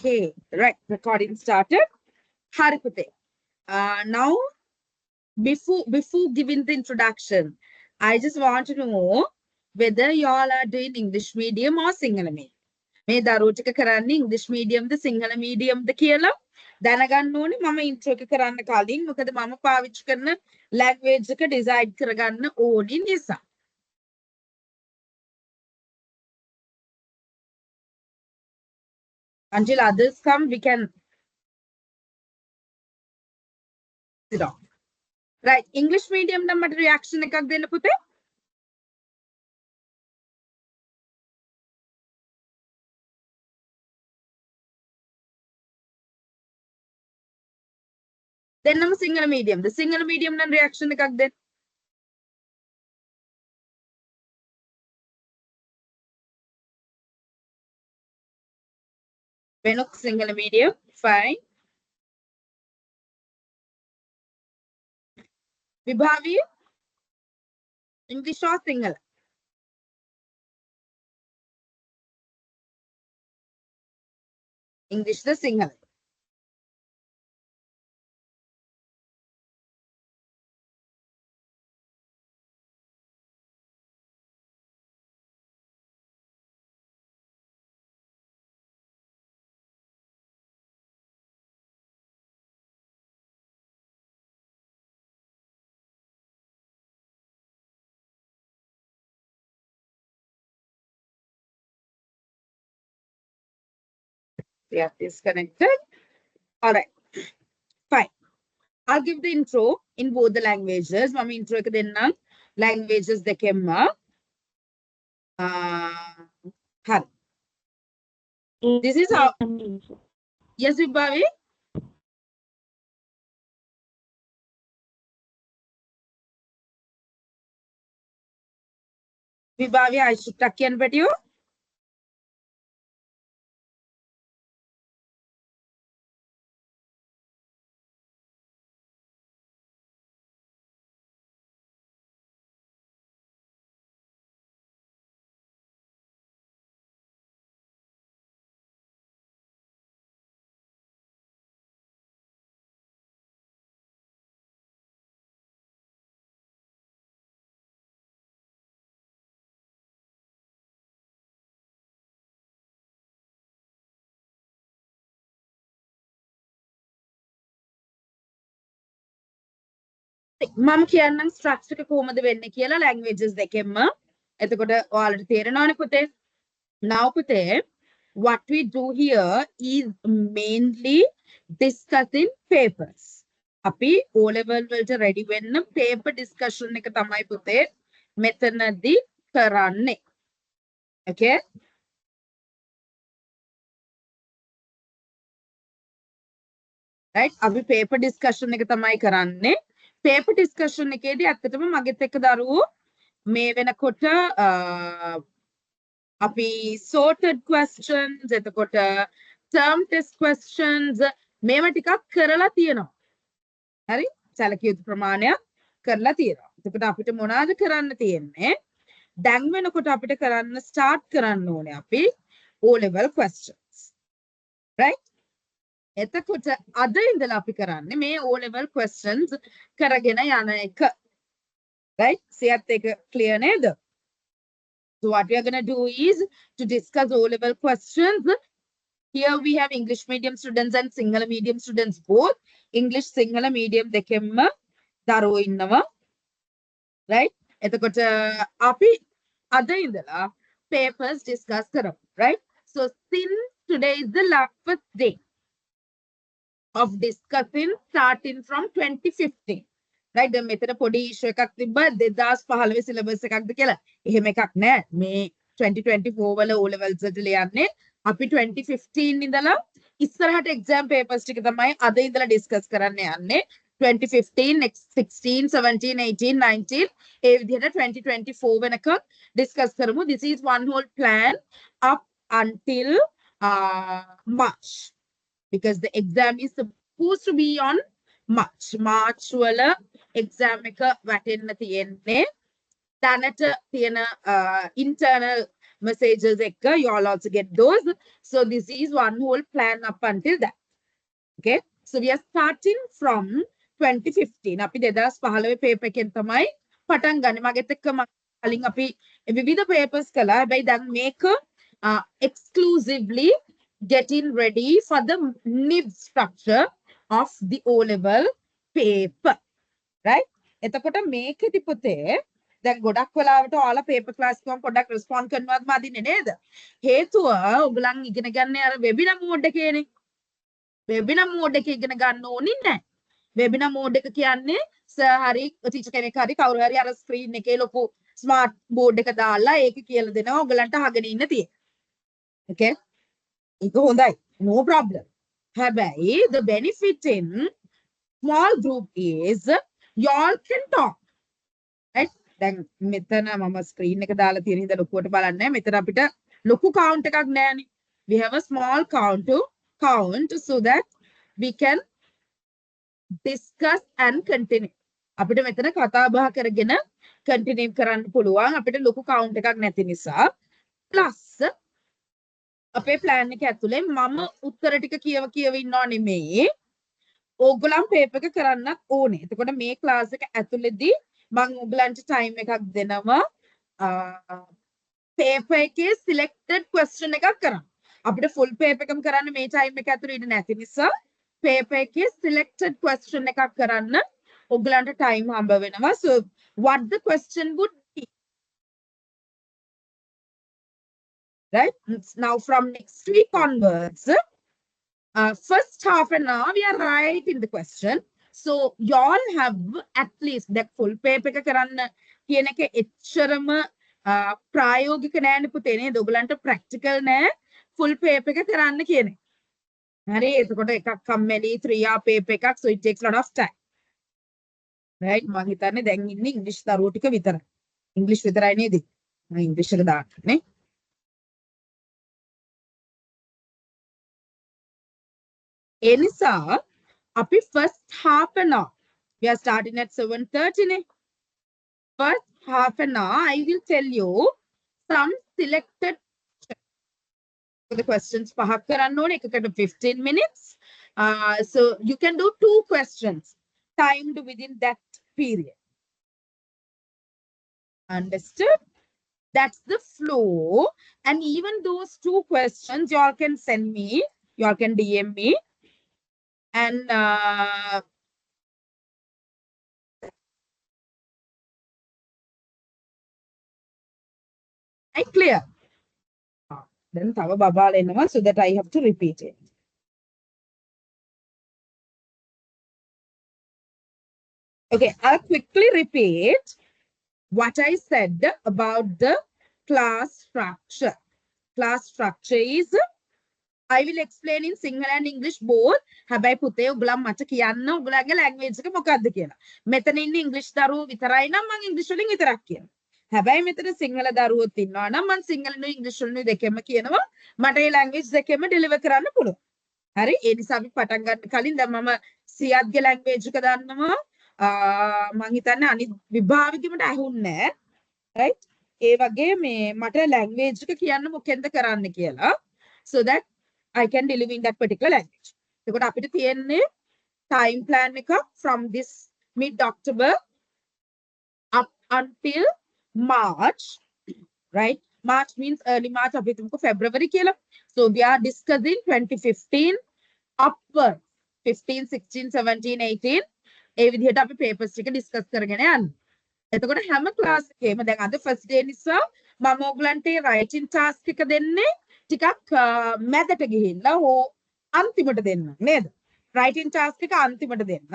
Okay, right. Recording started. Haripute. Now, before giving the introduction, I just want to know whether y'all are doing English medium or Sinhala medium. මේ දරුවෝ ටික කරන්නේ ඉංග්‍රීසි මීඩියම්ද සිංහල මීඩියම්ද කියලා දැනගන්න ඕනේ මම ඉන්ට්‍රෝ එක කරන්න කලින් මොකද මම පාවිච්චි කරන ලැන්ග්වේජ් එක ඩිසයිඩ් කරගන්න ඕනි නිසා. Until others come, we can sit down. Right, English medium නම් මට reaction එකක් දෙන්න පුතේ. දෙන්නම Sinhala medium. The Sinhala medium නම් reaction එකක් දෙන්න. වෙනොක් Sinhala medium, fine. විභාවී English or Sinhala? English the Sinhala. Yeah, disconnected. All right, fine. I'll give the intro in both the languages. Mama intro එක දෙන්නම් languages දෙකෙන්ම. හරි. This is how. Yes, Vibhavi. Vibhavi, I should tuck in video. මම කියන්නම් structure එක කොහොමද වෙන්නේ කියලා languages දෙකෙන්ම. එතකොට ඔයාලට තේරෙනවනේ පුතේ. Now පුතේ, what we do here is mainly discussing papers. අපි O level වලට ready වෙන්න paper discussion එක තමයි පුතේ මෙතනදී කරන්නේ. Okay? Right? අපි paper discussion එක තමයි කරන්නේ. Paper discussion එකේදී ඇත්තටම මගෙත් එක්ක දරුවෝ මේ වෙනකොට අපි sorted questions එතකොට term test questions මේවා ටිකක් කරලා තියෙනවා. හරි? සැලකිය යුතු ප්‍රමාණයක් කරලා තියෙනවා. එතකොට අපිට මොනවාද කරන්න තියෙන්නේ? දැන් වෙනකොට අපිට කරන්න start කරන්න ඕනේ අපි O level questions. Right? එතකොට අද ඉඳලා අපි කරන්නේ මේ O level questions කරගෙන යන එක. Right? සියත් එක clear නේද? So what we are going to do is to discuss O level questions. Here we have English medium students and Sinhala medium students both. English Sinhala medium දෙකෙන්ම දරුවෝ ඉන්නවා. Right? එතකොට අපි අද ඉඳලා papers discuss කරමු. Right? So since today is the first day of discussing starting from 2015. Right? දැන් මෙතන පොඩි issue එකක් තිබ්බා 2015 syllabus එකක්ද කියලා. එහෙම එකක් නෑ. මේ 2024 වල O levels වලට ලියන්නේ අපි 2015 ඉඳලා ඉස්සරහට exam papers ටික තමයි අද ඉඳලා discuss කරන්න යන්නේ. 2015, 16, 17, 18, 19 ඒ විදිහට 2024 වෙනකම් discuss කරමු. This is one whole plan up until March. Because the exam is supposed to be on March. March වල exam එක වැටෙන්න තියෙන්නේ. දැනට තියෙන internal messages ekka, you all also get those. So this is one whole plan up until that. Okay, so we are starting from 2015. අපි 2015 paper එකෙන් තමයි පටන් ගන්නේ. මගෙත් එක්ක කලින් අපි විවිධ papers කළා. හැබැයි දැන් මේක exclusively getting ready for the nib structure of the O level paper, right? එතකොට මේකෙදි පුතේ දැන් ගොඩක් වෙලාවට ඔයාලා paper class එකම පොඩ්ඩක් respond කරනවාද මදින්නේ නේද? හේතුව ඔයගලන් ඉගෙන ගන්න අර webinar mode එකේනේ. webinar mode එක ඉගෙන ගන්න ඕනේ නැහැ. webinar mode එක කියන්නේ සර් හරි ටීචර් කෙනෙක් හරි කවුරු හරි අර ස්ක්‍රීන් එකේ ලොකු ස්මාර්ට් බෝඩ් එක දාලා ඒක කියලා දෙනවා ඔයගලන්ට අහගෙන ඉන්න තියෙන. okay? ඒක හොඳයි. no problem. හැබැයි the benefit in small group is y'all can talk. right? දැන් මෙතන මම ස්ක්‍රීන් එක දාලා තියෙන හින්දා ලොකුවට බලන්නේ නැහැ. මෙතන අපිට ලොකු කවුන්ට් එකක් නැහැනේ. we have a small count so that we can discuss and continue. අපිට මෙතන කතා බහ කරගෙන continue කරන්න පුළුවන්. අපිට ලොකු count එකක් නැති නිසා. plus අපේ plan එක ඇතුලේ මම උත්තර ටික කියව ඉන්නව නෙමෙයි. ඕගොල්ලන් paper එක කරන්නත් ඕනේ. එතකොට මේ class එක ඇතුලේදී මම ඕගලන්ට time එකක් දෙනවා paper එකේ selected question එකක් කරන්න. අපිට full paper එකම කරන්න මේ time එක ඇතුලේ ඉඳ නැති නිසා paper එකේ selected question එකක් කරන්න ඔයගලන්ට time හම්බ වෙනවා. So what the question would be, right? Now from next week onwards, first half an hour we are writing the question. So y'all have at least that full paper එක කරන්න කියන එක එච්චරම ප්‍රායෝගික නෑනේ පුතේ නේද? ඔයගලන්ට practical නෑ full paper එක කරන්න කියන්නේ. හරි එතකොට එකක් කම්මැලි 3R paper එකක්, so it takes a lot of time. right? මම හිතන්නේ දැන් ඉන්නේ ඉංග්‍රීසි දරුවෝ ටික විතරයි. ඉංග්‍රීසි විතරයි නේද? මම ඉංග්‍රීසි එක දාන්න නේ. ඒ නිසා අපි first half an hour, we are starting at 7:30 නේ. First half an hour I will tell you some selected the questions පහක් කරන්න ඕනේ. එකකට 15 minutes. So you can do 2 questions timed within that period. Understood? That's the flow. And even those 2 questions y'all can send me, y'all can DM me, and I clear. Then තව බබාලා එනවා, so that I have to repeat it. Okay, I'll quickly repeat what I said about the class structure. Class structure is, I will explain in Sinhala and English both. හැබැයි පුතේ ඔයගොල්ලන් මට කියන්න ඔයගොල්ලන්ගේ language එක මොකක්ද කියලා. මෙතන ඉන්නේ English දරුවෝ විතරයි නම් මම English වලින් විතරක් කියනවා. හැබැයි මෙතන සිංහල දරුවෝත් ඉන්නවා නම් මම සිංහලනුයි English වලිනුයි දෙකෙන්ම කියනවා. මට මේ language දෙකෙන්ම deliver කරන්න පුළුවන්. හරි? ඒ නිසා අපි පටන් ගන්න කලින් දැන් මම සියත්ගේ language එක දන්නවා. මම හිතන්නේ අනිත් විභාගෙකට ඇහුන්නේ නැහැ. right? ඒ වගේ මේ මට language එක කියන්න මොකෙන්ද කරන්න කියලා. So that I can deliver in that particular language. එතකොට අපිට තියෙන්නේ time plan එක from this mid October up until March, right? March means early March, අපි තුමුකෝ February කියලා. So we are discussing 2015 upward, 15, 16, 17, 18. ඒ විදිහට අපි papers ටික discuss කරගෙන යන්න. එතකොට හැම class එකේම දැන් අද first day නිසා මම ඔයගලන්ට writing task එක දෙන්නේ ටිකක් මැදට ගිහිල්ලා හෝ අන්තිමට දෙන්න නේද? writing task එක අන්තිමට දෙන්න.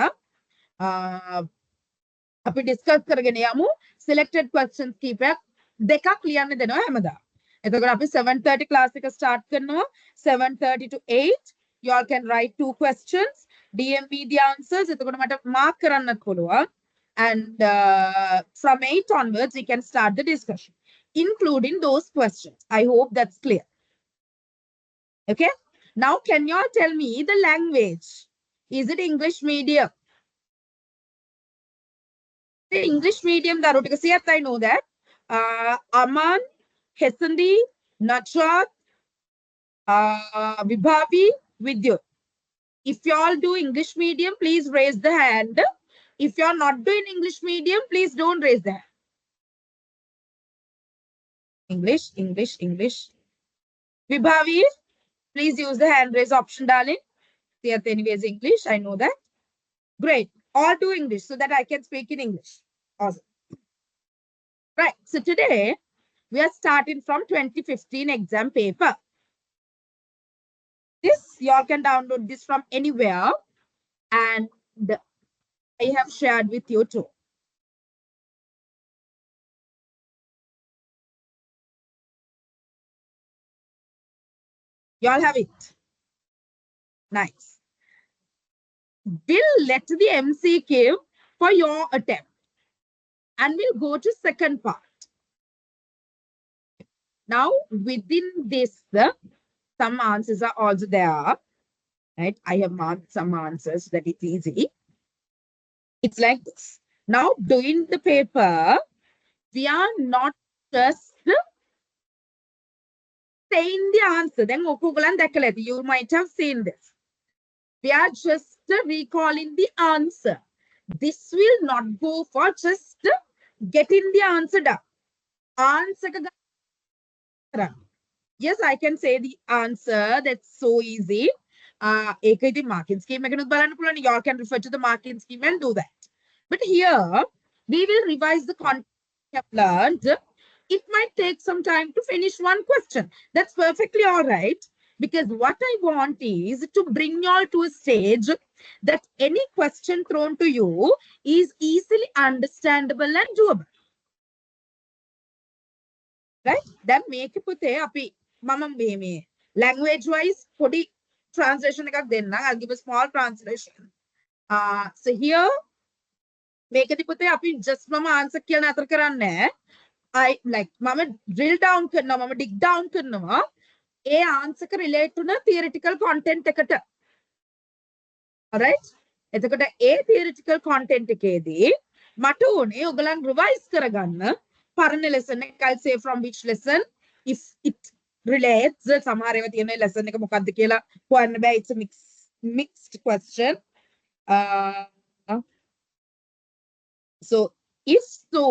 අපි discuss කරගෙන යමු selected questions කීපයක් දෙකක් ලියන්න දෙනවා හැමදාම. එතකොට අපි 7:30 class එක start කරනවා. 7:30 to 8 you all can write 2 questions, DM me the answers. එතකොට මට mark කරන්නත් පුළුවන්. And from 8 onwards we can start the discussion including those questions. I hope that's clear. Okay, now can you all tell me the language? Is it English medium? The English medium daru tika siyat, I know that. Aman, Hesandi, Nachat, Vibhavi, Vidyut. If you all do English medium, please raise the hand. If you are not doing English medium, please don't raise the hand. English, English, English. Vibhavi, please use the hand raise option, darling. Tiyat anyways English, I know that. Great. All do English so that I can speak in English. Awesome. Right. So today we are starting from 2015 exam paper. This, you all can download this from anywhere, and I have shared with you too. You all have it. Nice. We'll let the MC give for your attempt, and we'll go to second part. Now, within this, some answers are also there. Right? I have marked some answers so that it's easy. It's like this. Now, doing the paper, we are not just saying the answer. Then you might have seen this. We are just recalling the answer. This will not go for just getting the answer done. Answer. Yes, I can say the answer. That's so easy. Marking scheme. Y'all can refer to the marking scheme and do that. But here, we will revise the content we have learned. It might take some time to finish one question. That's perfectly all right. Because what I want is to bring you all to a stage that any question thrown to you is easily understandable and doable. Right? Then make පුතේ අපි මම මේ language wise podi translation එකක් දෙන්න. I'll give a small translation. So here මේකදී පුතේ අපි just මම answer කියන අතර කරන්නේ I like මම drill down කරනවා මම dig down කරනවා ඒ answer එක relate to theoretical content එකට. Alright? එතකොට ඒ theoretical content එකේදී මට ඕනේ ඔයගලන් revise කරගන්න පරණ lesson එක. I'll say from which lesson if it relates. සමහර ඒවා තියෙන lesson එක මොකක්ද කියලා හොයන්න බෑ. It's a mixed question. So if so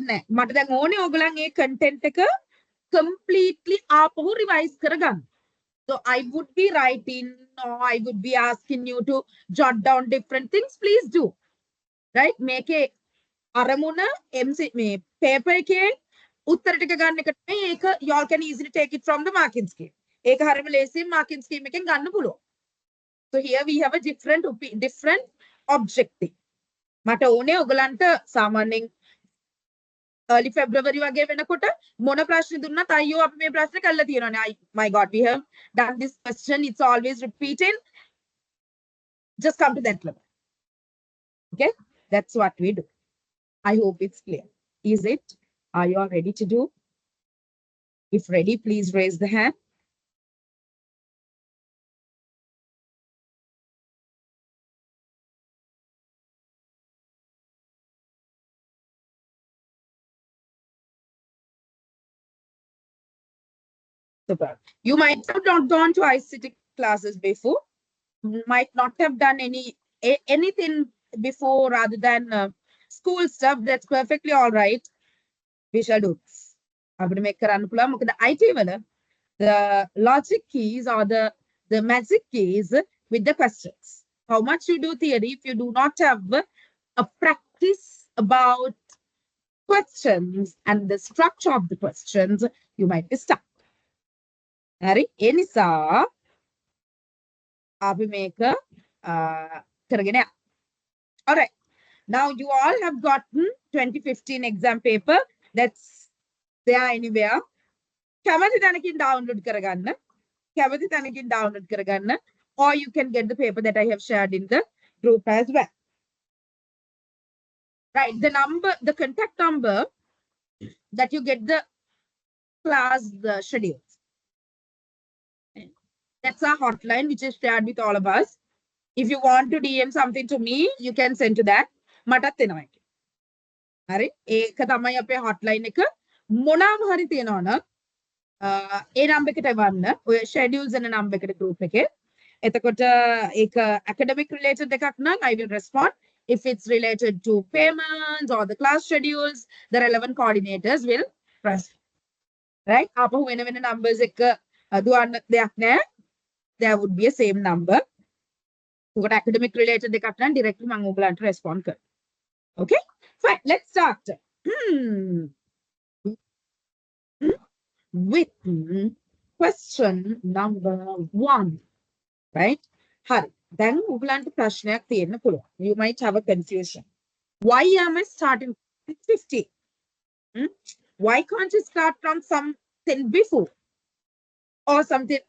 නෑ මට දැන් ඕනේ ඔයගලන් ඒ content එක completely ආපහු revise කරගන්න. So I would be writing or I would be asking you to jot down different things. Please do. Right? Make a අරමුණ MC මේ paper එකේ උත්තර ටික ගන්න එකට මේක y'all can easily take it from the marking scheme. ඒක හරියම ලේසියෙන් marking scheme එකෙන් ගන්න පුළුවන්. So here we have a different objective. මට ඕනේ ඔයගලන්ට සාමාන්‍යයෙන් early February වගේ වෙනකොට මොන ප්‍රශ්න දුන්නත් අයියෝ අපි මේ ප්‍රශ්න කරලා තියෙනවානේ. My God, we have done this question. It's always repeating. Just come to that level. Okay? That's what we do. I hope it's clear. Is it? Are you all ready to do? If ready, please raise the hand. Super. You might have not gone to ICT classes before. Might not have done anything before rather than school stuff. That's perfectly all right. We shall do this. The IT the logic keys or the magic keys with the questions. How much you do theory if you do not have a practice about questions and the structure of the questions, you might be stuck. Hari, enisa අපි මේක කරගෙන යන්න. All right. Now you all have gotten 2015 exam paper. That's there anywhere. කැමති තැනකින් download කරගන්න. කැමති තැනකින් download කරගන්න. Or you can get the paper that I have shared in the group as well. Right. The contact number that you get the class schedules. That's our hotline, which is shared with all of us. If you want to DM something to me, you can send to that. මටත් එනවා. හරි ඒක තමයි අපේ hotline එක. මොනාම හරි තියනවා නම් ඒ නම් එකට එවන්න ඔය schedules එන නම් එකට group එකේ එතකොට ඒක academic related එකක් නම් I will respond. If it's related to payments or the class schedules, the relevant coordinators will respond. Right? අපහු වෙන වෙන numbers එක දුවන්න දෙයක් නැහැ. There would be a same number. ඒකට academic related එකක් නම් directly මම ඔයගලන්ට respond කරනවා. Okay? Fine. Let's start. With question number 1. Right? Hari. Then ඔයගලන්ට ප්‍රශ්නයක් තියෙන්න පුළුවන්. You might have a confusion. Why am I starting with 50? Why can't you start from something before? Or something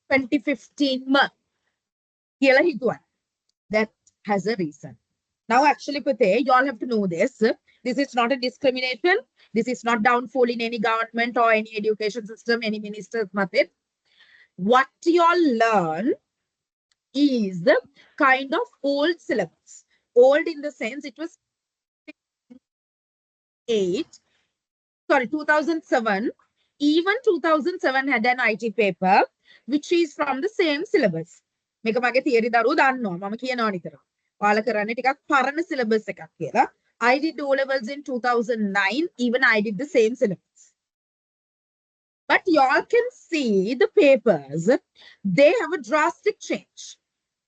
2015 කියලා හිතුවා. That has a reason. Now, actually, Pate, you all have to know this. This is not a discrimination. This is not downfall in any government or any education system, any minister's method. What you all learn is the kind of old syllabus. Old in the sense it was 2007. Even 2007 had an IT paper, which is from the same syllabus. මේක මගේ theory දරුවෝ දන්නවා. මම කියනවා නිතර. ඔයාලා කරන්නේ ටිකක් පරණ syllabus එකක් කියලා. I did O levels in 2009. Even I did the same syllabus. But y'all can see the papers. They have a drastic change.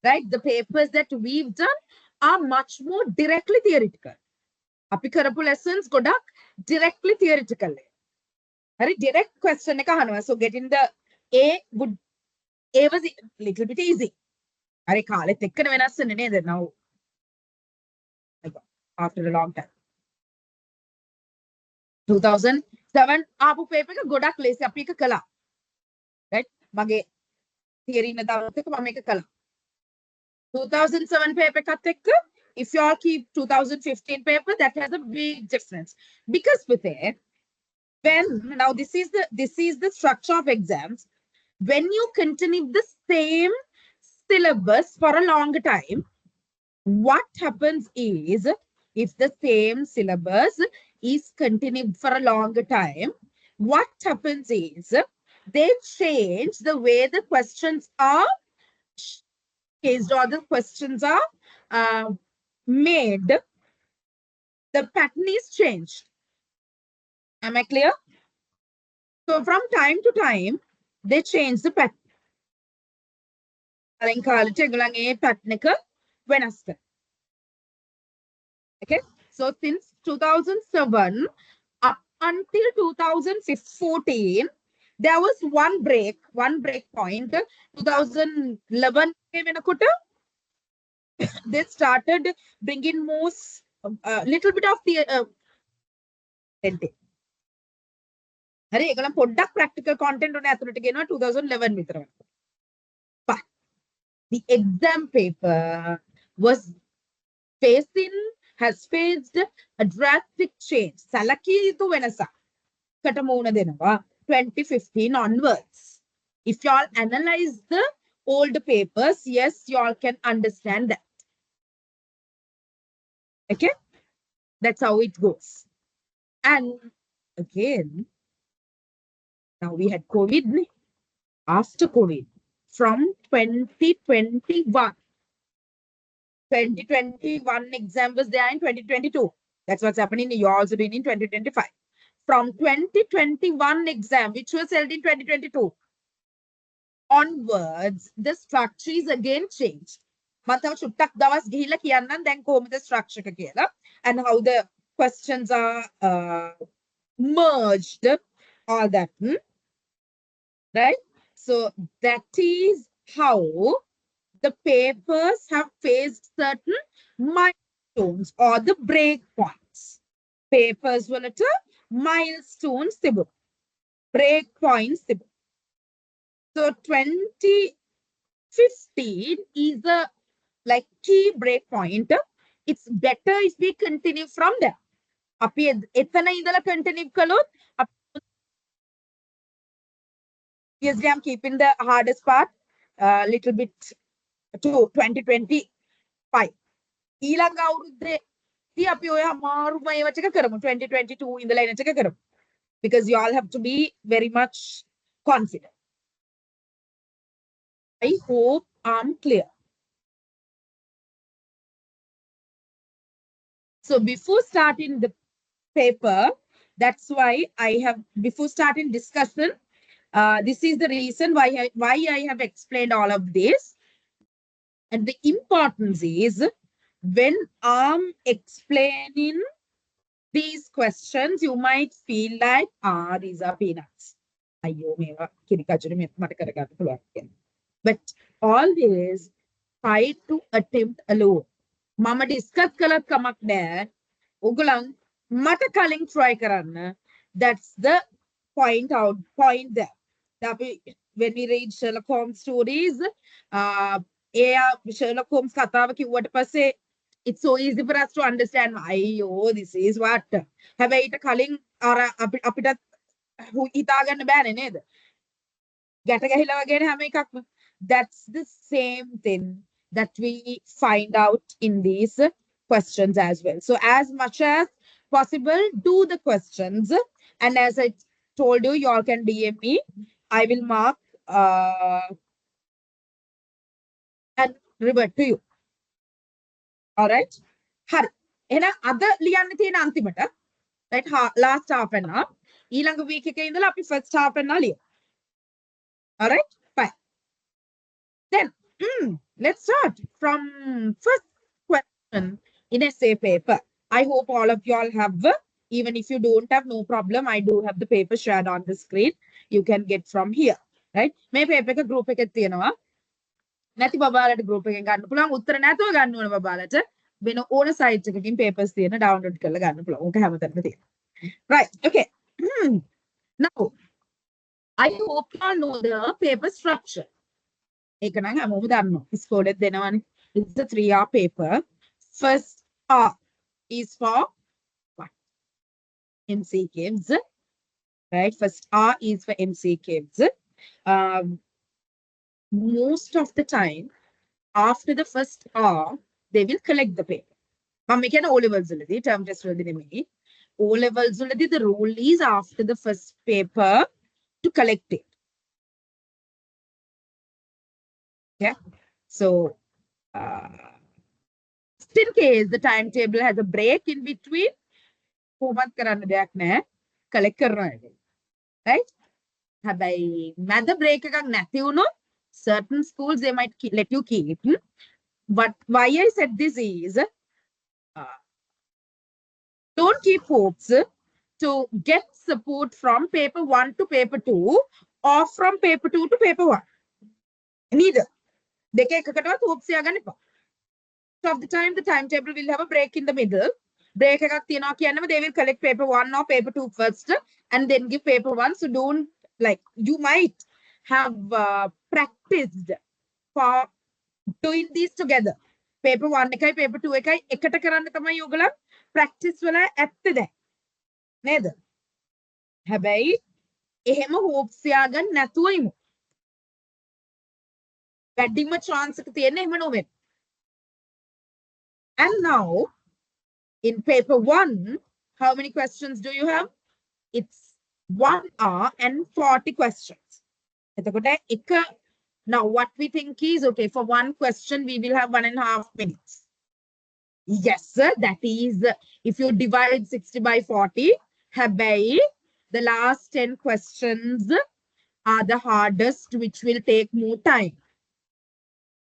Right? The papers that we've done are much more directly theoretical. අපි කරපු lessons ගොඩක් directly theoretical. Very direct question එක අහනවා. So getting the A was a little bit easy. Hari කාලෙත් එක්කන වෙනස් වෙන්නේ නේද? Now after a long time. 2007 ආපු paper එක ගොඩක් ලේසි අපි එක කළා. Right? මගේ theory ඉන්න දාවත් එක මම එක කළා. 2007 paper එකත් එක්ක if you all keep 2015 paper, that has a big difference. Because with it, now this is the structure of exams. When you continue the same syllabus for a longer time, what happens is, if the same syllabus is continued for a longer time, what happens is, they change the way the questions are changed or the questions are made. The pattern is changed. Am I clear? So from time to time, they change the pattern. Okay, so since 2007 up until 2014, there was one break point. 2011 they started bringing more little bit of the හරි ඒගොල්ලන් පොඩ්ඩක් practical content උනේ අතුරට ගෙනවා 2011 විතර. But the exam paper has faced a drastic change. සැලකිය යුතු වෙනසකට මුහුණ දෙනවා 2015 onwards. If you all analyze the old papers, yes, you all can understand that. Okay, that's how it goes. And again, now we had COVID. After COVID, from 2021 exam was there in 2022. That's what's happening. You're also doing in 2025. From 2021 exam, which was held in 2022 onwards, the structure is again changed. මතව චුට්ටක් දවස් ගිහිල්ලා කියන්නම් දැන් කොහොමද structure එක කියලා and how the questions are merged, all that. Right? So that is how the papers have faced certain milestones or the breakpoints. Papers were at milestones, breakpoints. So 2015 is a like key breakpoint. It's better if we continue from there. අපි එතන ඉඳලා continue කළොත් yes, I'm keeping the hardest part a little bit to 2025. ඊළඟ අවුරුද්දේ අපි ඔය අමාරුම ඒවා ටික කරමු 2022 ඉඳලා එන ටික කරමු. Because you all have to be very much confident. I hope I'm clear. So before starting the paper, that's why I have, before starting discussion, this is the reason why I have explained all of this. And the importance is when I'm explaining these questions, you might feel like, these are peanuts. But always try to attempt alone. Mama discuss kalat kamak ne. Ugulang mata kaling try karan. That's the point there. When we read Sherlock Holmes stories, Sherlock Holmes කතාව කිව්වට පස්සේ it's so easy for us to understand. Oh, this is what. හැබැයි ඊට කලින් අර අපිට හිතා ගන්න බෑනේ නේද? ගැට ගැහිලා වගේනේ හැම එකක්ම. That's the same thing that we find out in these questions as well. So as much as possible, do the questions. And as I told you, you all can DM me. I will mark and revert to you. All right? හරි. එහෙනම් අද ලියන්න තියෙන අන්තිමට right last half an hour ඊළඟ week එකේ ඉඳලා අපි first half an hour ලියමු. All right? Fine. Then let's start from first question in essay paper. I hope all of you all have, even if you don't have, no problem. I do have the paper shared on the screen. You can get from here. Right? මේ paper එක group එකේ තියෙනවා. නැති බබාලට group එකෙන් ගන්න පුළුවන්. උත්තර නැතුව ගන්න ඕන බබාලට වෙන ඕන site එකකින් papers තියෙන download කරලා ගන්න පුළුවන්. ඕක හැමතැනම තියෙනවා. Right. Okay. Now, I hope you all know the paper structure. ඒක නම් හැමෝම දන්නවා. ඉස්කෝලෙත් දෙනවනේ. It's a 3R paper. First R is for what? MCQs. Right? First R is for MCQs. Most of the time, after the first R, they will collect the paper. මම කියන්නේ O levels වලදී term test වලදී නෙමෙයි. O levels වලදී the rule is after the first paper to collect it. Yeah. So just in case the timetable has a break in between, කොහොමත් කරන්න දෙයක් නැහැ. collect කරනවා. Right? හැබැයි මැද break එකක් නැති වුණොත් certain schools they might let you keep. But why I said this is don't keep hopes to get support from paper 1 to paper 2 or from paper 2 to paper 1. Neither. දෙක එකකටවත් hopes තියාගන්න එපා. So of the time, the timetable will have a break in the middle. Break එකක් තියනවා කියන්නම they will collect paper 1 or paper 2 first and then give paper 1. So don't, like, you might have practiced for doing these together. Paper 1 එකයි paper 2 එකයි එකට කරන්න තමයි ඔයගොල්ලෝ practice වල ඇත්ත දැන්. නේද? හැබැයි එහෙම hopes තියාගන්න නැතුව ඉමු. වැඩිම chance එක තියෙන්නේ එහෙම නොවෙන්න. And now, in paper 1, how many questions do you have? It's 1 hour and 40 questions. Now, what we think is, okay, for one question, we will have 1.5 minutes. Yes, sir, that is, if you divide 60 by 40, the last 10 questions are the hardest, which will take more time.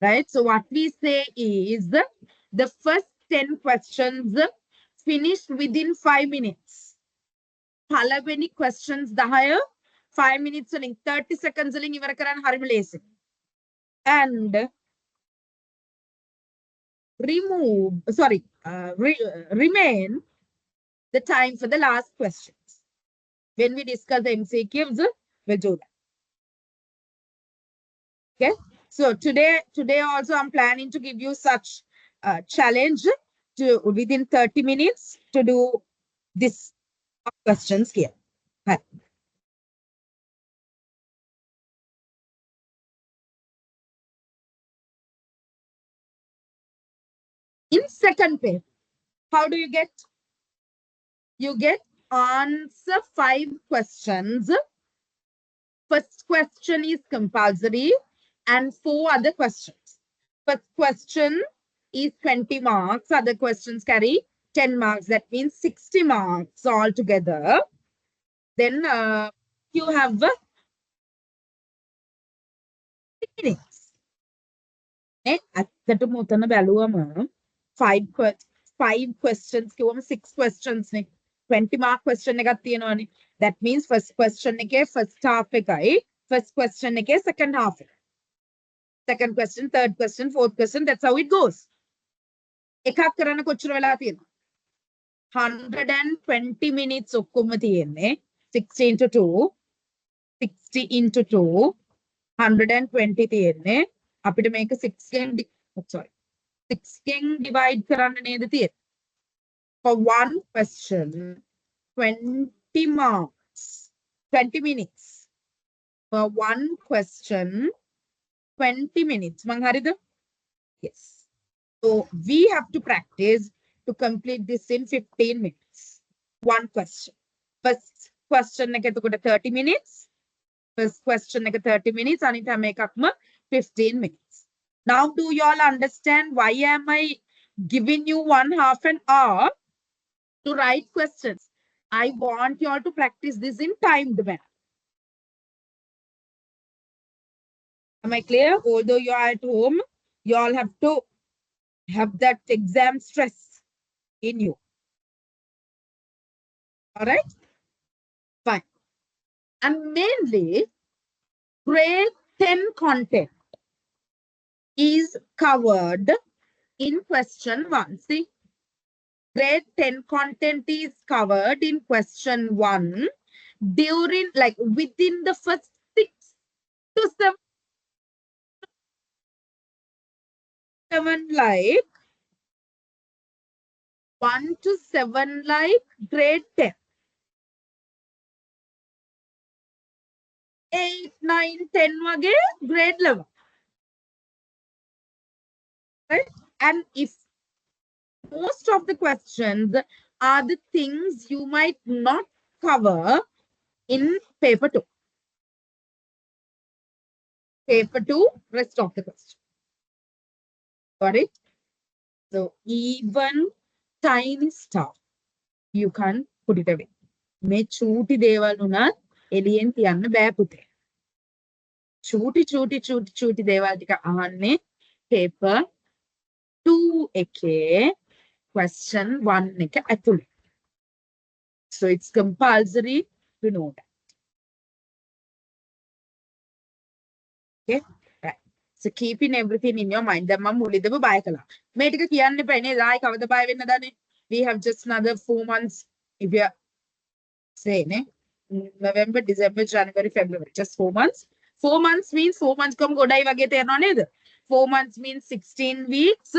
Right? So what we say is the first 10 questions finished within 5 minutes. Palaveni questions higher 5 minutes and 30 seconds and remain the time for the last questions. When we discuss the MCQs, we'll do that. Okay. So today also I'm planning to give you such challenge to within 30 minutes to do this questions here. Right. Second paper. How do you get? You get answer 5 questions. First question is compulsory and 4 other questions. First question is 20 marks. Other questions carry 10 marks. That means 60 marks altogether. Then you have minutes. ඇත්තටම උතන බැලුවම 5 questions කිව්වම 6 questions නේ 20 mark question එකක් තියෙනවානේ. That means first question එකේ first half එකයි first question එකේ second half එක. Second question, third question, fourth question, that's how it goes. එකක් කරන්න කොච්චර වෙලා තියෙනවද? 120 minutes ඔක්කොම තියෙන්නේ 60 into 2 60 into 2 120 තියෙන්නේ අපිට මේක 6 ගෙන් divide කරන්න නේද තියෙන්නේ. For one question 20 marks 20 minutes for one question 20 minutes මං හරිද? Yes. So we have to practice to complete this in 15 minutes. One question. First question එක එතකොට 30 minutes. First question එක 30 minutes. අනිත් හැම එකක්ම 15 minutes. Now do you all understand why am I giving you 1/2 an hour to write questions? I want you all to practice this in timed manner. Am I clear? Although you are at home, you all have to have that exam stress in you. All right? Fine. And mainly, grade 10 content is covered in question 1. See, grade 10 content is covered in question 1 during, like, within the first 6 to 7, like 1 to 7, like grade 10. 8, 9, 10 wage grade level. Right? And if most of the questions are the things you might not cover in paper 2. Paper 2, rest of the question. Got it? So even tiny stuff, you can put it away. මේ චූටි දේවල් උනත් එළියෙන් තියන්න බෑ පුතේ. චූටි දේවල් ටික අහන්නේ paper 2 එකේ question 1 එක ඇතුළේ. So it's compulsory to know that. Okay? Right. So keeping everything in your mind. දැන් මම මුලින්දම බය කළා. මේ ටික කියන්න එපා නේ. ආයි කවද බය වෙන්න දන්නේ. We have just another 4 months if you say ne? November, December, January, February. Just 4 months. 4 months means 4 months come godai wage thernawa neda. 4 months means 16 weeks.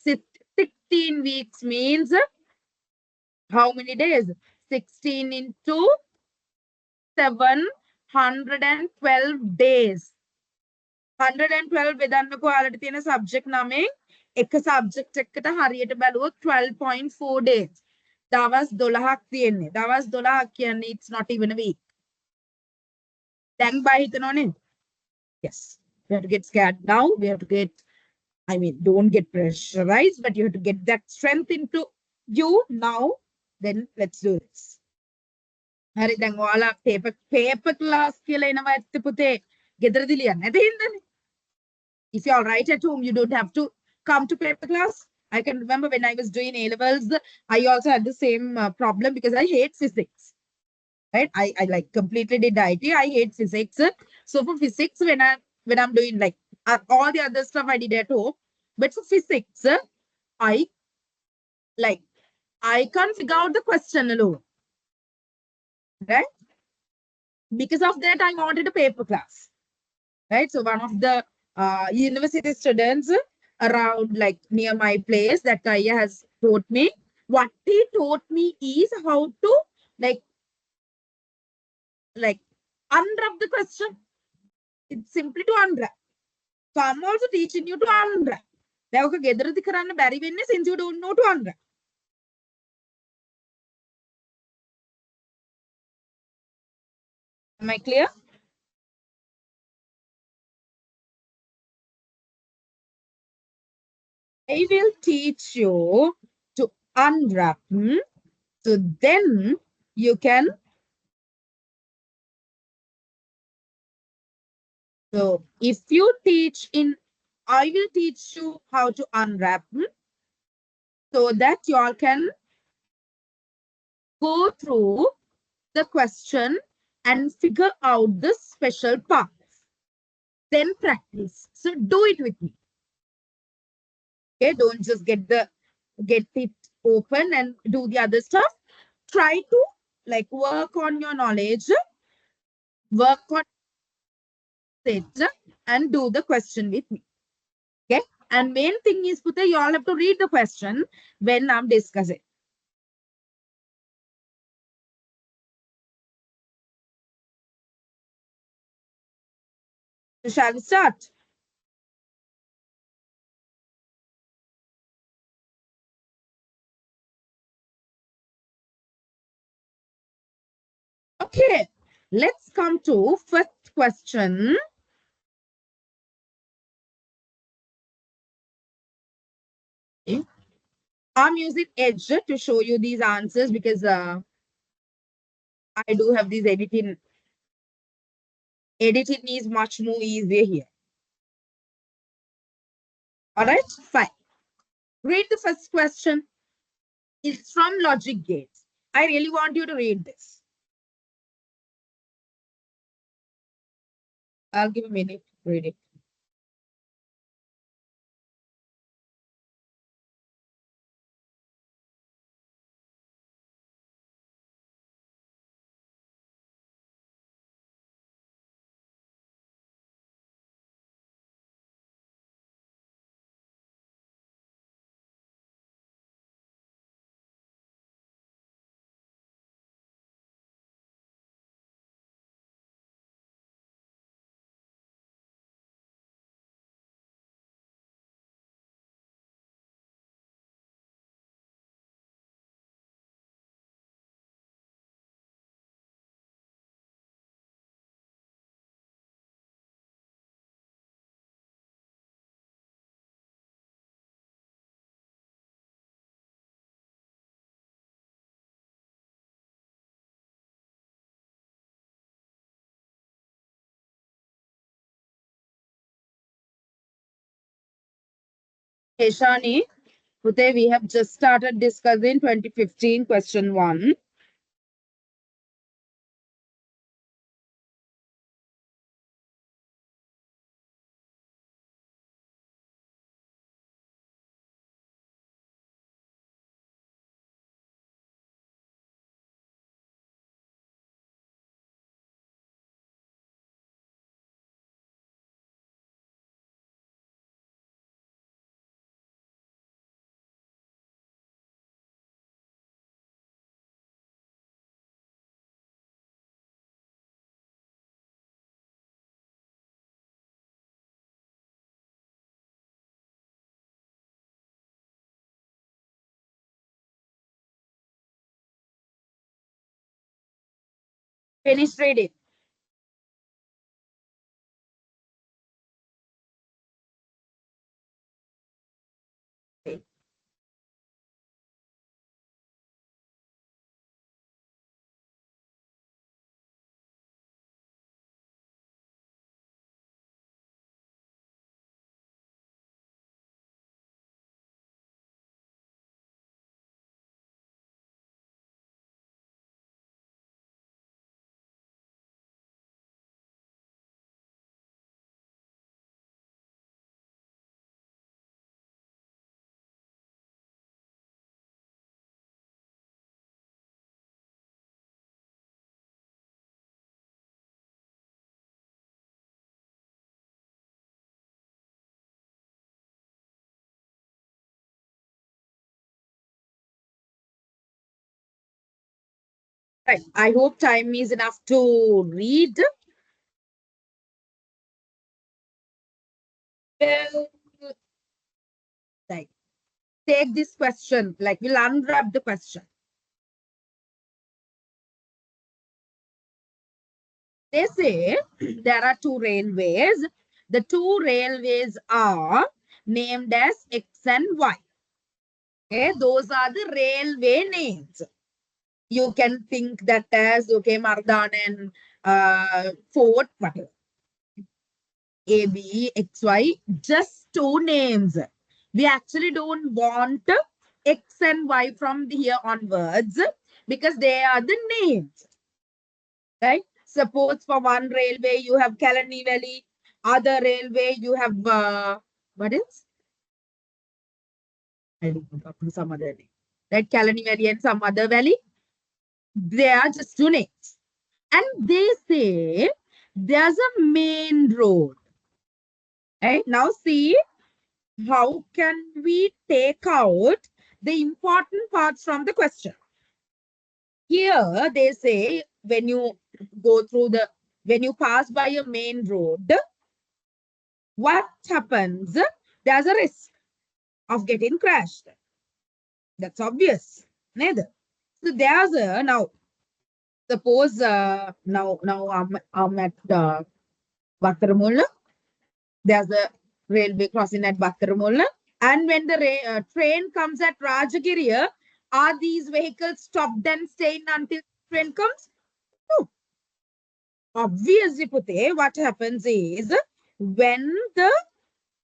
16 weeks means how many days? 16 into 712 days. 112 බෙදන්නකො ඔයාලට තියෙන subject නමෙන් එක subject එකකට හරියට බැලුවොත් 12.4 days. දවස් 12ක් තියෙන්නේ. දවස් 12ක් කියන්නේ it's not even a week. දැන් බය හිතනව නේද? Yes. We have to get scared now. We have to get, I mean, don't get pressurized, but you have to get that strength into you now. Then let's do this. හරි දැන් ඔයාලා paper class කියලා එනවා ඇත්ත පුතේ. ගෙදරදී ලියන්න නැද හින්දානේ. If you are right at home, you don't have to come to paper class. I can remember when I was doing A-levels, I also had the same problem because I hate physics. Right? I like completely did IT. I hate physics. So for physics, when I'm doing like all the other stuff I did at home, but for physics, I can't figure out the question alone. Right? Because of that, I wanted a paper class. Right? So one of the university students around like near my place, that guy has taught me. What he taught me is how to like unwrap the question. It's simply to unwrap. So I'm also teaching you to unwrap. දැන් ඔක ගෙදරදි කරන්න බැරි වෙන්නේ since you don't know to unwrap. Am I clear? I will teach you to unwrap. So then you can. So if you teach in, I will teach you how to unwrap so that you all can go through the question and figure out the special parts. Then practice. So do it with me. Okay, don't just get it open and do the other stuff. Try to like work on your knowledge, work on it, and do the question with me. Okay. And main thing is, Pute, you all have to read the question when I'm discussing. So shall we start? Okay. Let's come to first question. Okay. I'm using Edge to show you these answers because I do have these editing. Editing is much more easier here. All right, fine. Read the first question. It's from Logic Gates. I really want you to read this. I'll give a minute to read it. Hey, Shani, today we have just started discussing 2015 question 1. Finish reading. Okay. Right. I hope time is enough to read. Well, Like, take this question, like we'll unwrap the question. They say there are two railways. The two railways are named as X and Y. Okay, those are the railway names. You can think that as, okay, Mardan and Fort, whatever. A, B, X, Y, just two names. We actually don't want X and Y from here onwards because they are the names. Right? Suppose for one railway you have Kalani Valley, other railway you have what else? I don't know, some other name. Right? Kalani Valley and some other valley. They are just two names. And they say there's a main road. Right? Now see how can we take out the important parts from the question. Here they say when you go through when you pass by a main road, what happens? There's a risk of getting crashed. That's obvious. Neither. So there's a, now suppose now I'm at Battaramulla. There's a railway crossing at Battaramulla. And when the train comes at Rajagiriya, are these vehicles stopped and staying until the train comes? No. Obviously, Pute, what happens is when the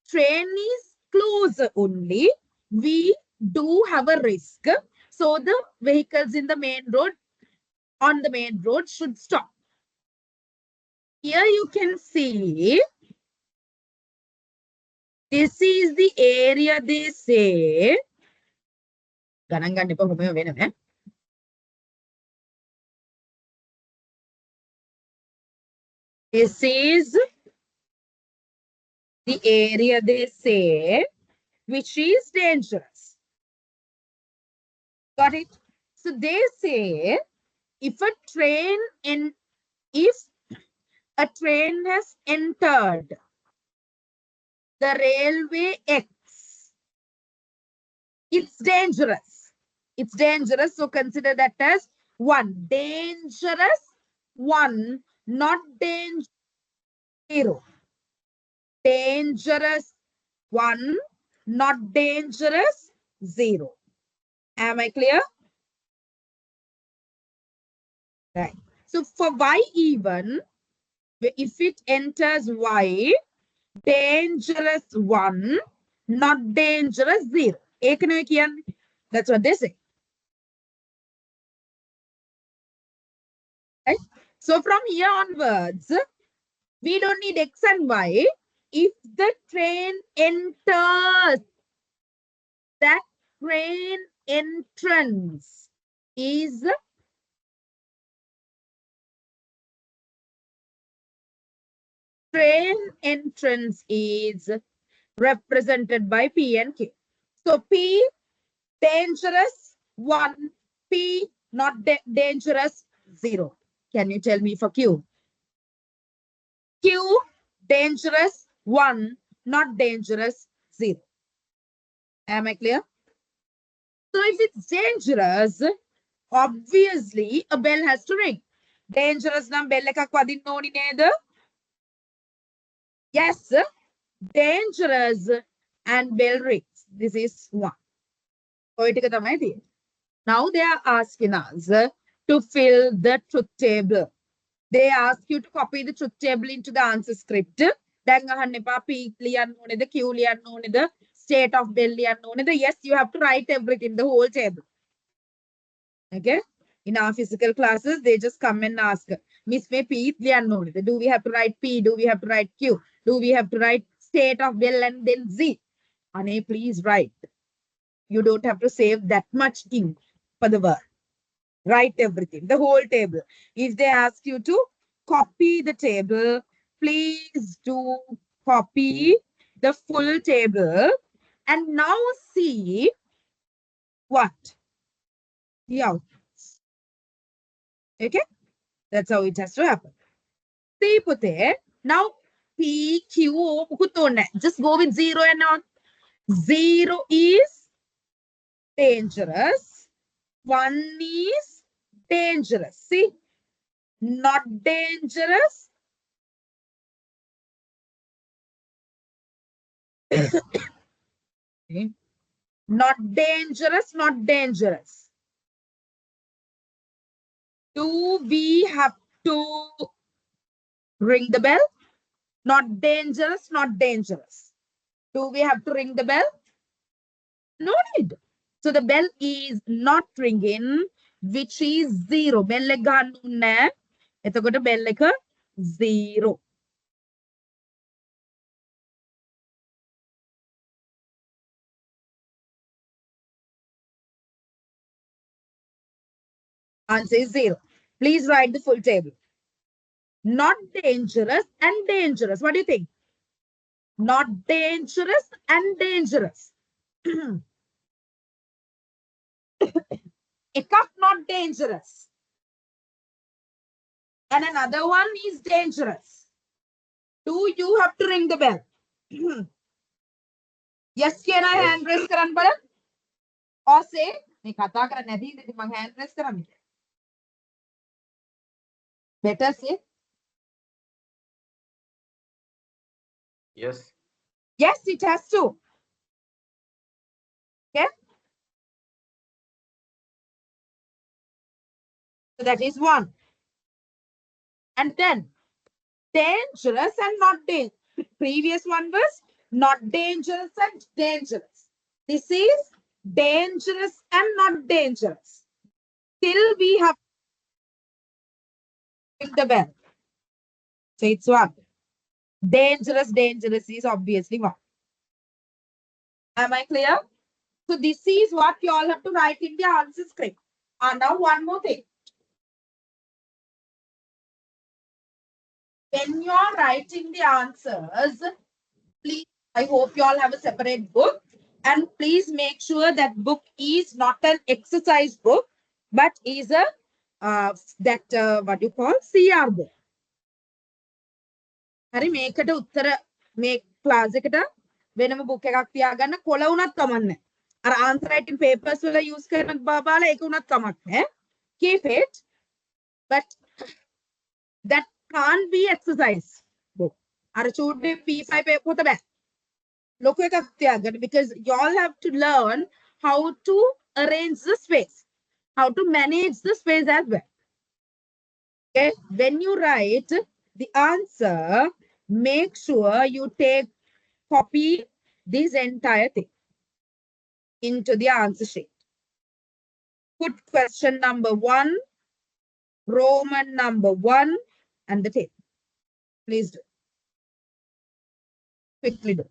train is close only, we do have a risk. So the vehicles in the main road, on the main road should stop. Here you can see, this is the area they say. This is the area they say, which is dangerous. Got it? So they say, if a train has entered the railway X, it's dangerous. It's dangerous. So consider that as 1. Dangerous 1, not dangerous 0. Dangerous 1, not dangerous 0. Am I clear? Right. So for Y even, if it enters Y, dangerous 1, not dangerous 0. That's what they say. Right? So from here onwards, we don't need X and Y. If the train enters, that train entrance is represented by P and Q. So P, dangerous 1, P, not dangerous 0. Can you tell me for Q? Q, dangerous 1, not dangerous 0. Am I clear? So if it's dangerous, obviously a bell has to ring. Dangerous nam bell ekak wadinna oni neda? Yes, dangerous and bell rings. This is 1. Now they are asking us to fill the truth table. They ask you to copy the truth table into the answer script. State of Delhi. Yes, you have to write everything, the whole table. Okay? In our physical classes, they just come and ask, Miss May P, do we have to write P? Do we have to write Q? Do we have to write state of Delhi and then Z? Ane, please write. You don't have to save that much ink for the word. Write everything, the whole table. If they ask you to copy the table, please do copy the full table. And now see what? The outputs. Okay? That's how it has to happen. See, Pute. Now, P, Q, just go with 0 and on. 0 is dangerous. 1 is dangerous. See, not dangerous. Okay. Not dangerous, not dangerous. Do we have to ring the bell? Not dangerous, not dangerous. Do we have to ring the bell? No need. So the bell is not ringing, which is 0. Bell එක ගන්න ඕනේ. එතකොට bell එක 0. Answer is 0. Please write the full table. Not dangerous and dangerous. What do you think? Not dangerous and dangerous. Ekak not dangerous. And another one is dangerous. Do you have to ring the bell? Yes, can I hand raise karan bala? Or say, මේ කතා කරන්නේ නැති ඉතින් මම hand raise කරන්නේ. Better say. Yes. Yes, it has to. Okay. So that is 1. And then dangerous and not dangerous. Previous one was not dangerous and dangerous. This is dangerous and not dangerous. Still we have to ring the bell. So it's 1. Dangerous, dangerous is obviously 1. Am I clear? So this is what you all have to write in the answer script. And now one more thing. When you are writing the answers, please, I hope you all have a separate book. And please make sure that book is not an exercise book, but is a what you call CR book. හරි මේකට උත්තර මේ class එකට වෙනම book එකක් තියාගන්න කොළ වුණත් කමන්නේ. අර ආන්සර් රයිටින් පේපර්ස් වල යූස් කරන බබාලා ඒක උනත් කමක් නැහැ. Keep it, but that can't be exercise book. අර චූටි P5 පොත බෑ. ලොකු එකක් තියාගන්න because you all have to learn how to arrange the space, how to manage the space as well. Okay, when you write the answer, make sure you take copy this entire thing into the answer sheet. Put question number 1, Roman number 1, and the table. Please do. Quickly do.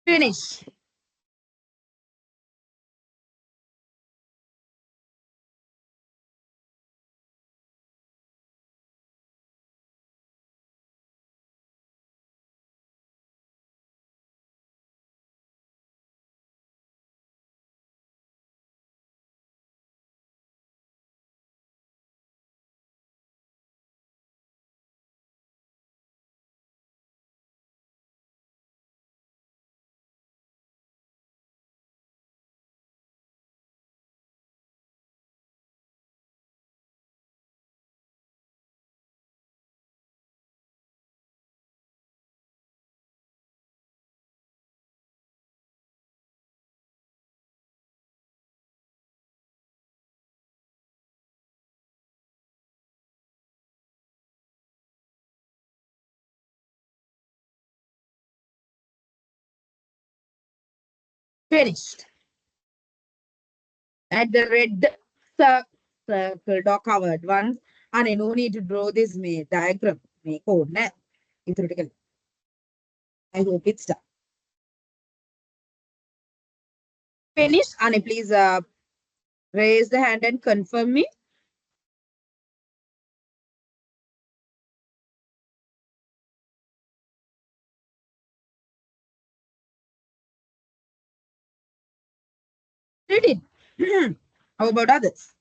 Finish. Finished. At the red circled or covered ones. And no need to draw this diagram. Make code. I hope it's done. Finish. And please raise the hand and confirm me. Did it. How about others?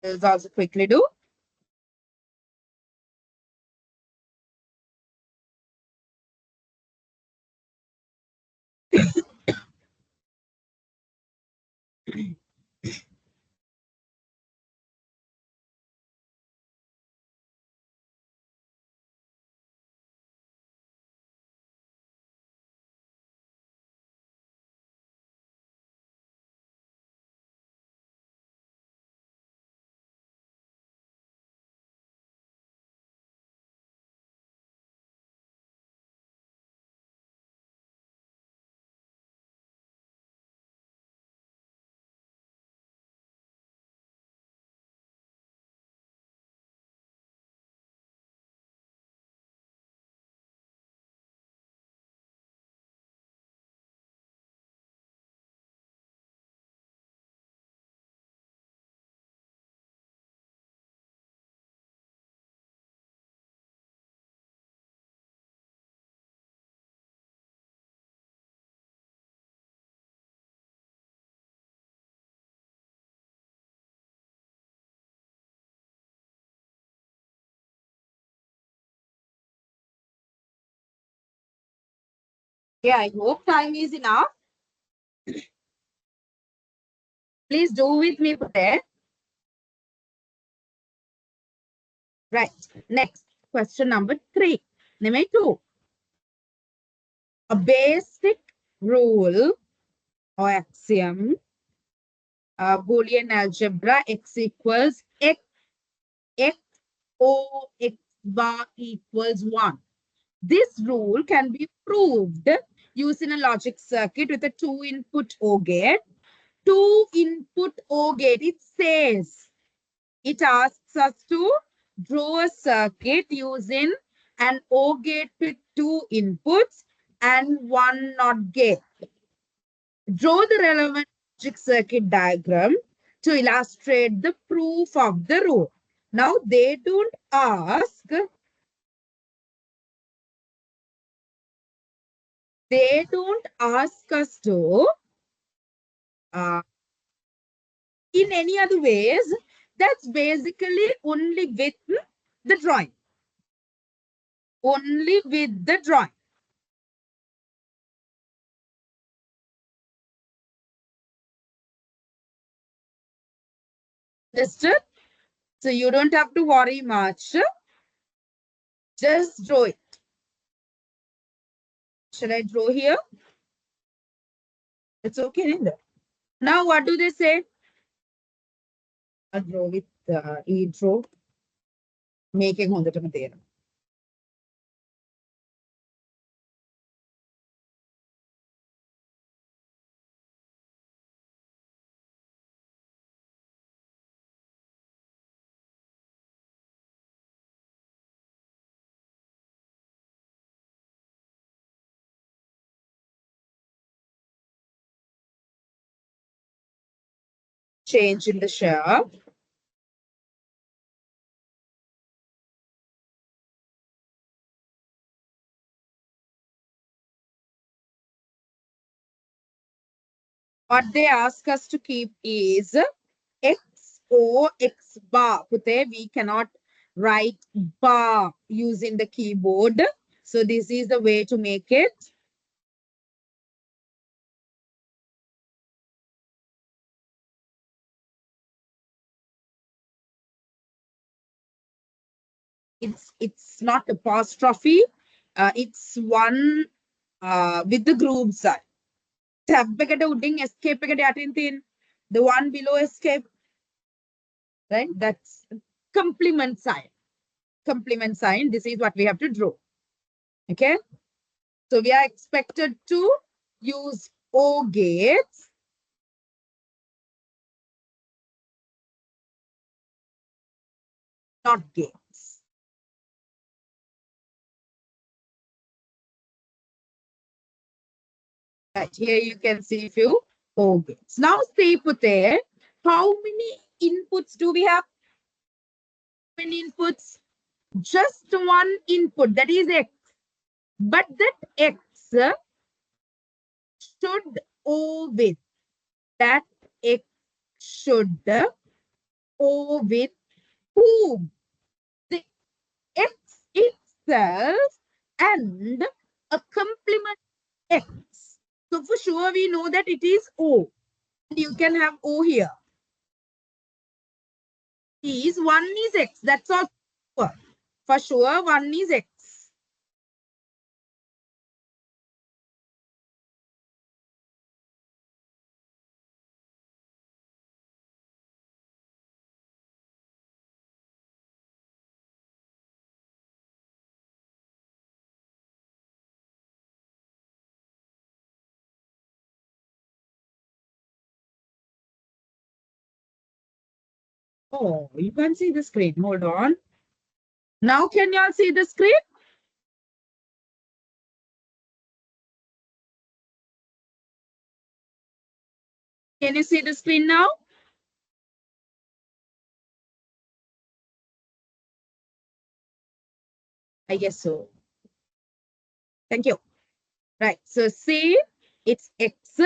Let's also quickly do. Yeah, I hope time is enough. Please do with me there. Right. Next, question number 3. Number 2. A basic rule or axiom, Boolean algebra, x equals x, x o x bar equals 1. This rule can be proved using a logic circuit with a 2-input OR gate. 2-input OR gate, it asks us to draw a circuit using an OR gate with 2 inputs and 1 NOT gate. Draw the relevant logic circuit diagram to illustrate the proof of the rule. Now, they don't ask us to in any other ways. That's basically only with the drawing. Only with the drawing. Understood? So you don't have to worry much. Just draw it. Should I draw here? It's okay, Ninder. Now, what do they say? I'll draw with draw. Making hondata there. Change in the share. What they ask us to keep is x or x bar. Pute, we cannot write bar using the keyboard. So this is the way to make it. It's not apostrophe. It's one with the group sign. Tab escape the one below escape. Right? That's complement sign. Complement sign. This is what we have to draw. Okay. So we are expected to use OR gates not gates. Right, here you can see few OR gates. Now see Pute, how many inputs do we have? How many inputs? Just one input, that is X. But that X should O with. That X should O with whom? The X itself and a complement X. So for sure we know that it is O. You can have O here. Is one is X. That's all. For sure, one is X. Oh, you can see the screen. Hold on. Now can you all see the screen? Can you see the screen now? I guess so. Thank you. Right. So see, it's X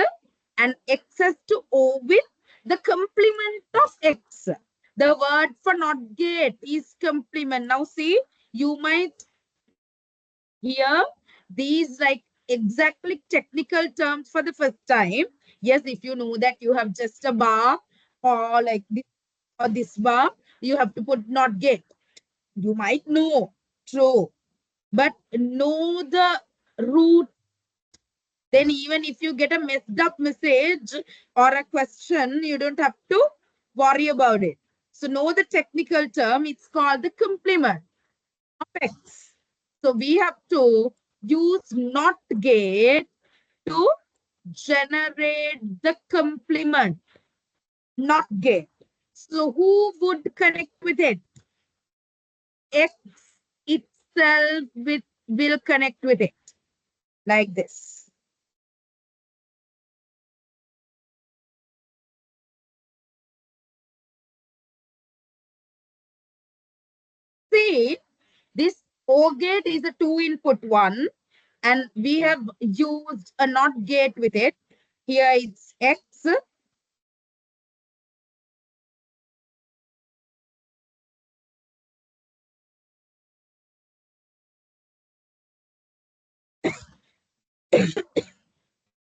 and X has to O with the complement of X. The word for not gate is complement. Now see, you might hear these like exactly technical terms for the first time. Yes, if you know that you have just a bar or like this or this bar, you have to put not gate. You might know, true, but know the root. Then even if you get a messed up message or a question, you don't have to worry about it. So know the technical term. It's called the complement of X. So we have to use not gate to generate the complement, not gate. So who would connect with it? X itself will connect with it like this. See, this OR gate is a two input one, and we have used a NOT gate with it. Here it's X.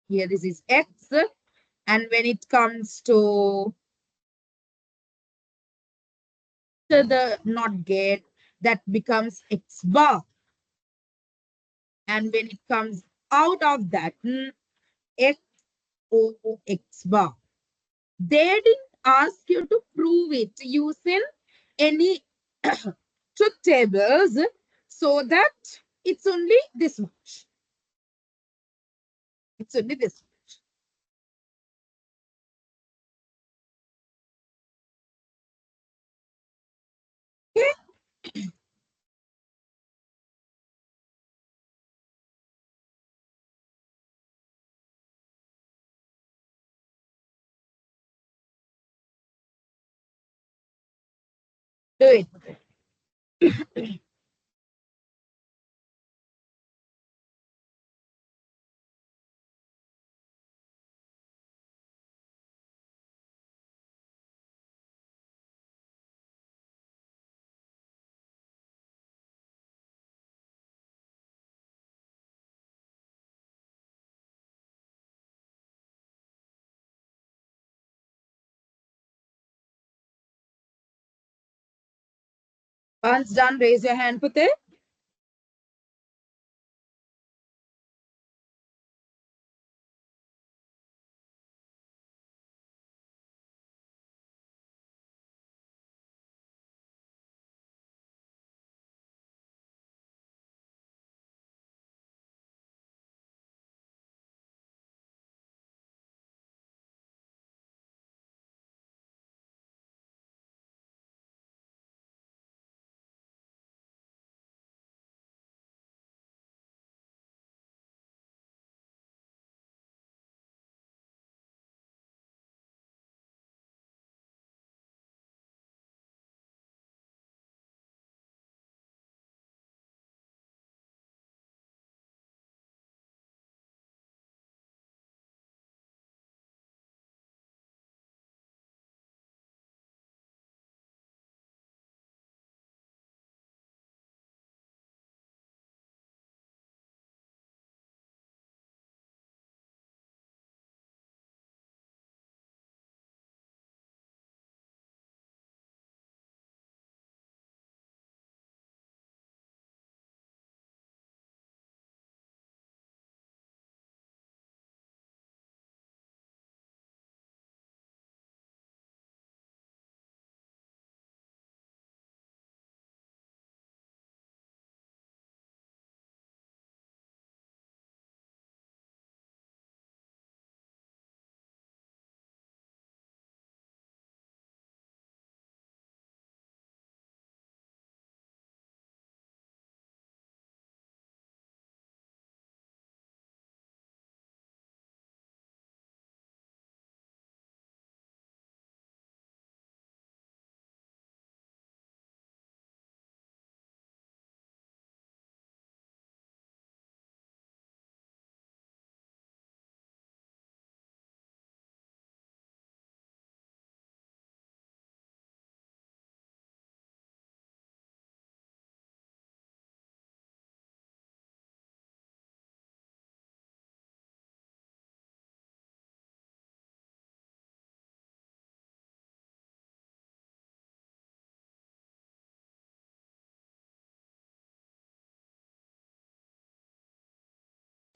Here this is X. And when it comes to the NOT gate, that becomes X bar. And when it comes out of that, X O X bar. They didn't ask you to prove it using any truth tables so that it's only this much. It's only this much. Okay? Do it. Once done, raise your hand, Pute.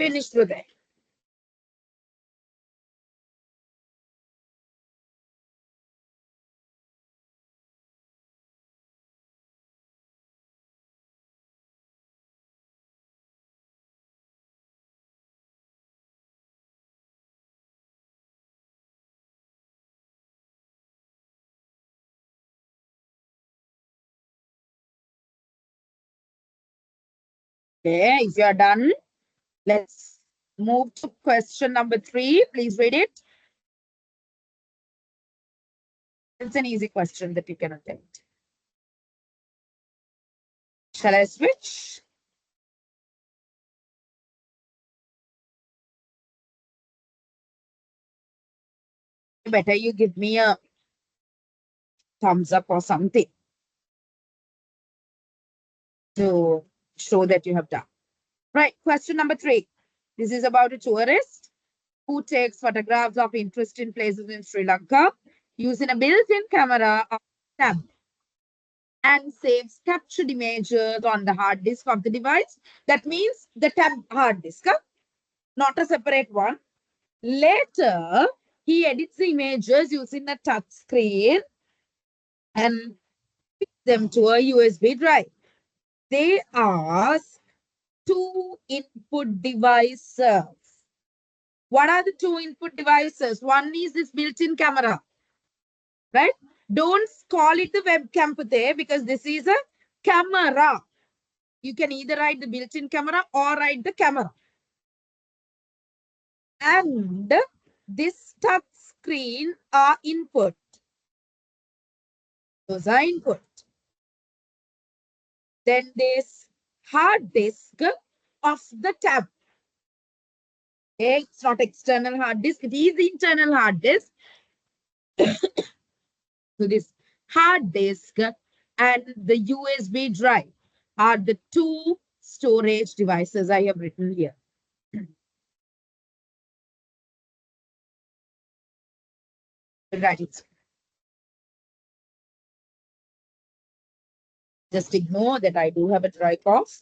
Finished with it. Okay, if you are done, let's move to question number 3. Please read it. It's an easy question that you can attempt. Shall I switch? Better you give me a thumbs up or something to show that you have done. Right, question number 3. This is about a tourist who takes photographs of interesting places in Sri Lanka using a built-in camera or tab and saves captured images on the hard disk of the device. That means the tab hard disk, not a separate one. Later, he edits the images using a touch screen and fits them to a USB drive. They ask 2 input devices. What are the 2 input devices? One is this built-in camera, right? Don't call it the webcam because this is a camera. You can either write the built-in camera or write the camera. And this touch screen are input. Those are input. Then this hard disk of the tab. Okay, it's not external hard disk, it is internal hard disk. So this hard disk and the USB drive are the 2 storage devices I have written here. Right. Just ignore that I do have a dry cough.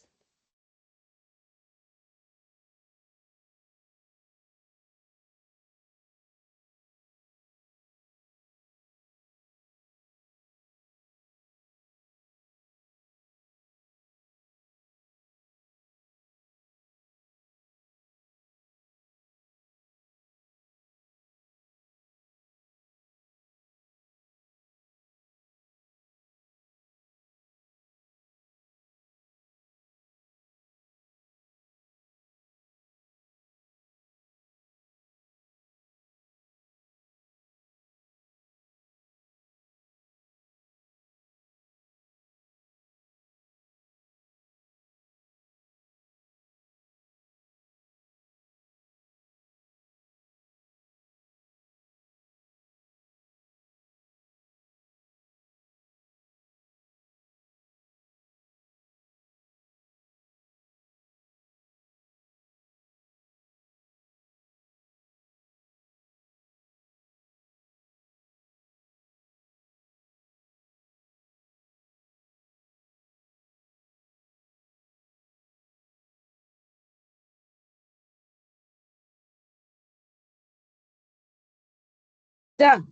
Done.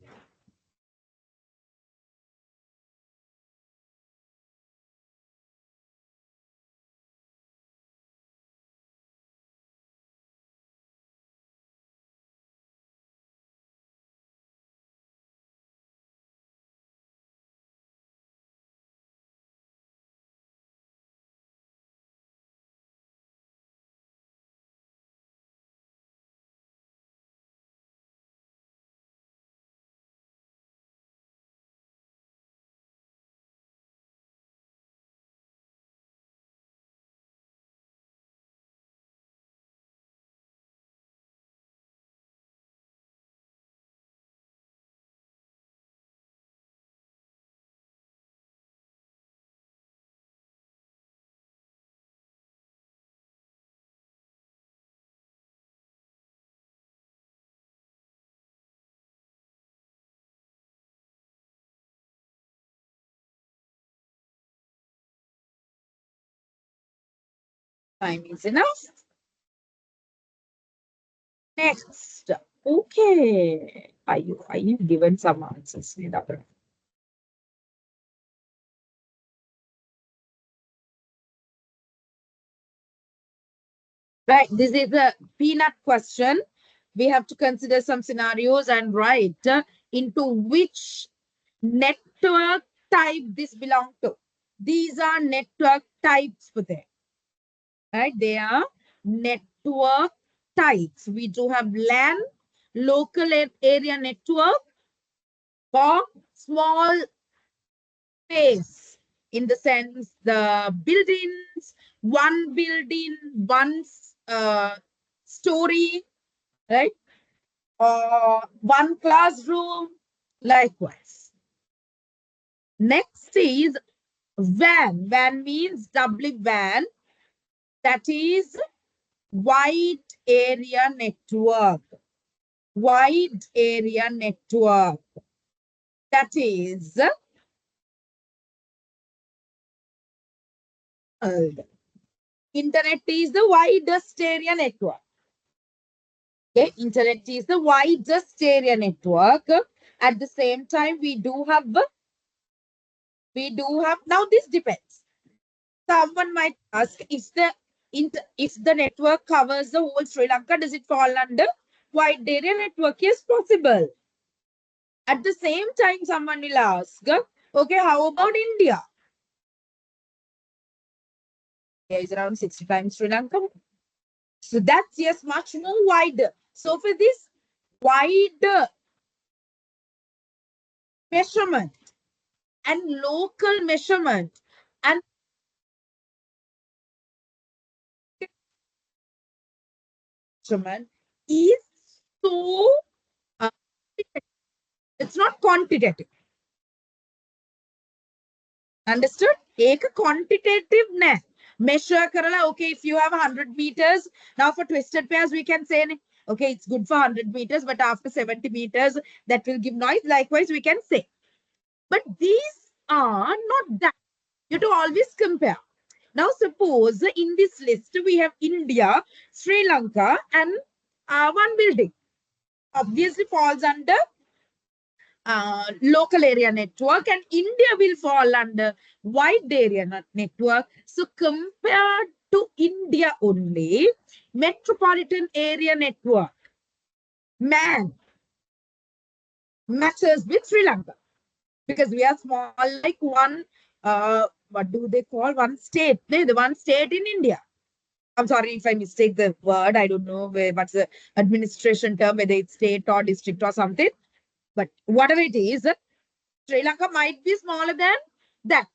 Time is enough. Next. Okay. I've given some answers. Right. This is a peanut question. We have to consider some scenarios and write into which network type this belongs to. These are network types for them. Right? They are network types. We do have LAN, local area network, or small space in the sense the buildings, one building, one story, right? Or one classroom, likewise. Next is WAN. WAN means doubly WAN, that is wide area network. Wide area network. That is internet is the widest area network. Okay, internet is the widest area network. At the same time, we do have now this depends. Someone might ask if the network covers the whole Sri Lanka, does it fall under wide area network? Yes, possible. At the same time, someone will ask, okay, how about India? India is around 60 times Sri Lanka. So that's yes, much more wider. So for this wide measurement and local measurement and measurement is so uh, it's not quantitative. Understood? Ek quantitative na. Measure karala. Okay, if you have 100 meters, now for twisted pairs, we can say, okay, it's good for 100 meters, but after 70 meters, that will give noise. Likewise, we can say. But these are not that. You have to always compare. Now, suppose in this list, we have India, Sri Lanka, and one building. Obviously falls under local area network, and India will fall under wide area network. So compared to India only, metropolitan area network, man, matches with Sri Lanka because we are small, like one, what do they call, one state, the one state in India. I'm sorry if I mistake the word. I don't know what's the administration term, whether it's state or district or something. But whatever it is, Sri Lanka might be smaller than that.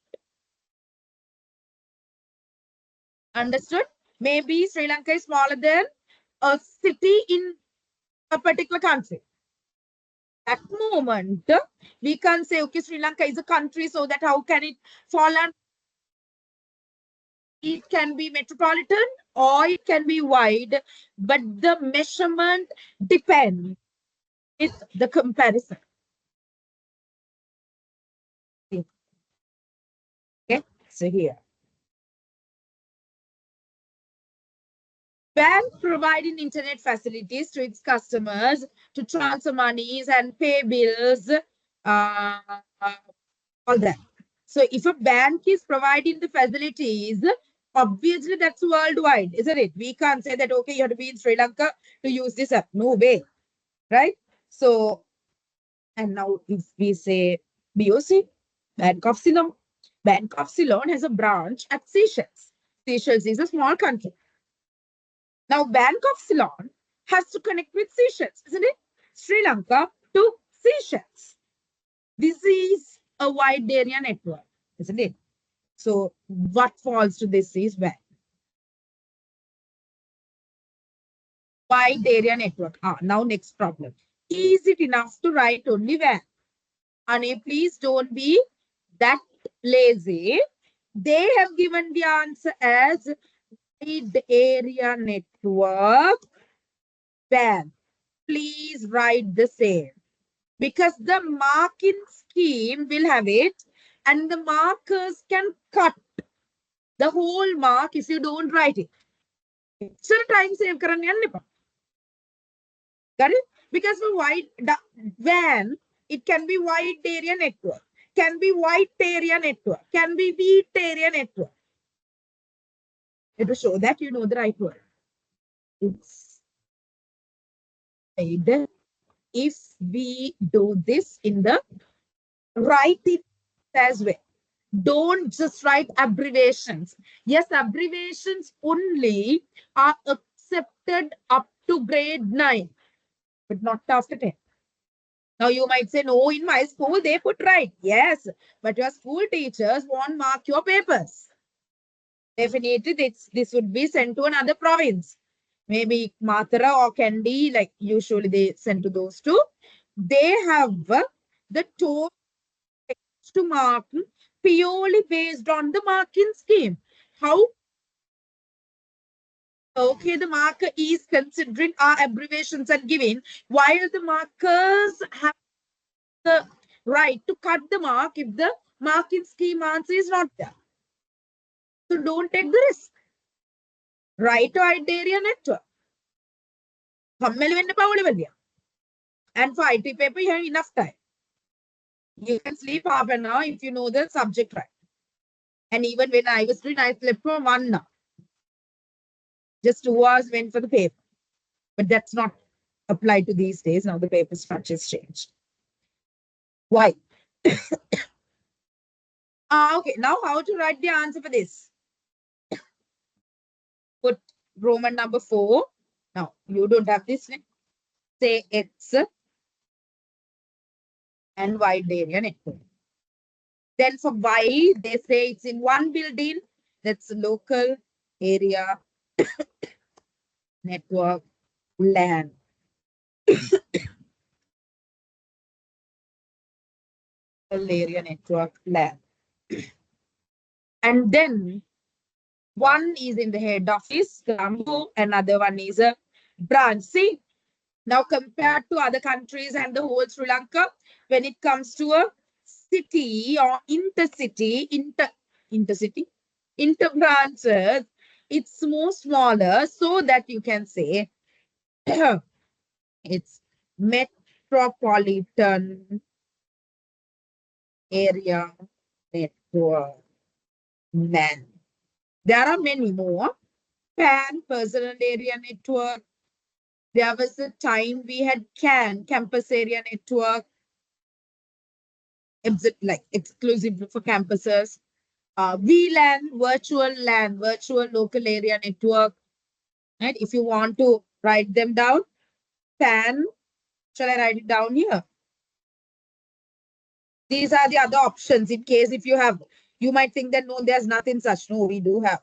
Understood? Maybe Sri Lanka is smaller than a city in a particular country. At the moment, we can say, okay, Sri Lanka is a country, so that how can it fall under? It can be metropolitan or it can be wide, but the measurement depends with the comparison. Okay, so here. Bank providing internet facilities to its customers to transfer monies and pay bills, uh, all that. So if a bank is providing the facilities, obviously that's worldwide, isn't it? We can't say that, okay, you have to be in Sri Lanka to use this app. No way, right? So, and now if we say BOC, Bank of Ceylon, Bank of Ceylon has a branch at Seychelles. Seychelles is a small country. Now, Bank of Ceylon has to connect with Seychelles, isn't it? Sri Lanka to Seychelles. This is a wide area network, isn't it? So, what falls to this is where? Wide area network. Now, next problem. Is it enough to write only where? Ane, please don't be that lazy. They have given the answer as wide area network. Where? Please write the same. Because the marking scheme will have it and the markers can cut the whole mark if you don't write it. So time save karan yanne pa. Got it? Because for wide WAN, it can be wide area network, can be wide area network, can be wheat area network. To show that you know the right word. It's made if we do this in the write it as well. Don't just write abbreviations. Yes, abbreviations only are accepted up to grade 9, but not after 10. Now you might say, no, in my school they put right. Yes, but your school teachers won't mark your papers. Definitely, this would be sent to another province. Maybe Mathura or Kandy, like usually they send to those two. They have the total to mark purely based on the marking scheme. How? Okay, the marker is considering our abbreviations and giving, while the markers have the right to cut the mark if the marking scheme answer is not there. So don't take the risk. Right to area network. And for IT paper, you have enough time. You can sleep half an hour if you know the subject right. And even when I was doing, I slept for 1 hour. Just 2 hours went for the paper. But that's not applied to these days. Now the paper structure has changed. Why? Okay, now how to write the answer for this? Put Roman number 4. Now, you don't have this. Say X and wide area network. Then for Y, they say it's in one building. That's local area network LAN. Local area network LAN. And then one is in the head office, Colombo, another one is a branch. See, now compared to other countries and the whole Sri Lanka, when it comes to a city or intercity, intercity, inter branches, it's more smaller so that you can say it's metropolitan area network man. There are many more. PAN, personal area network. There was a time we had CAN, campus area network, like exclusive for campuses. VLAN, virtual LAN, virtual local area network. Right? If you want to write them down, PAN, shall I write it down here? These are the other options in case if you have, you might think that no, there's nothing such. No, we do have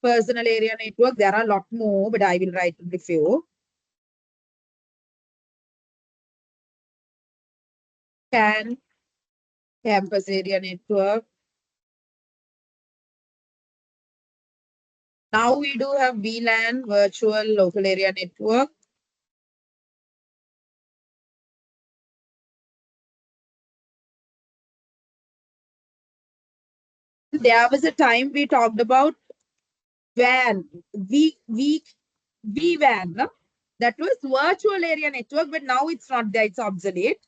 personal area network. There are a lot more, but I will write a few. CAN, campus area network. Now we do have VLAN, virtual local area network. There was a time we talked about WAN, VWAN. No? That was virtual area network, but now it's not there, it's obsolete.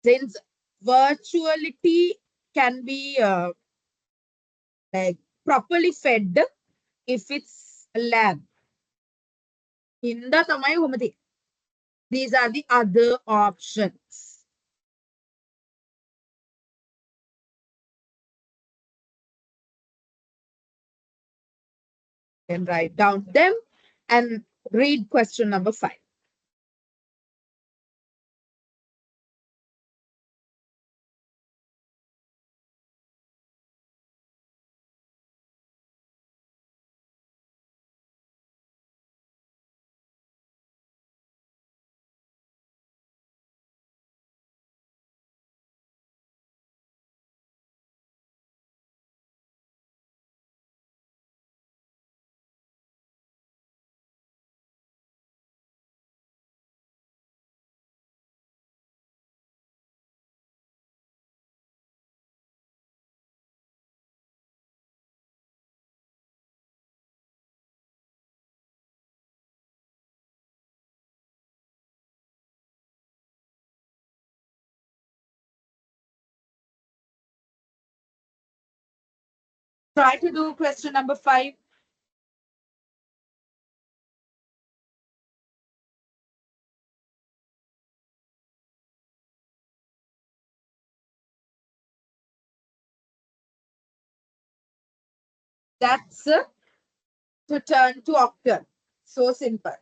Since virtuality can be like properly fed if it's LAN. These are the other options. You can write down them and read question number 5. Try to do question number 5. That's to turn to octal. So simple.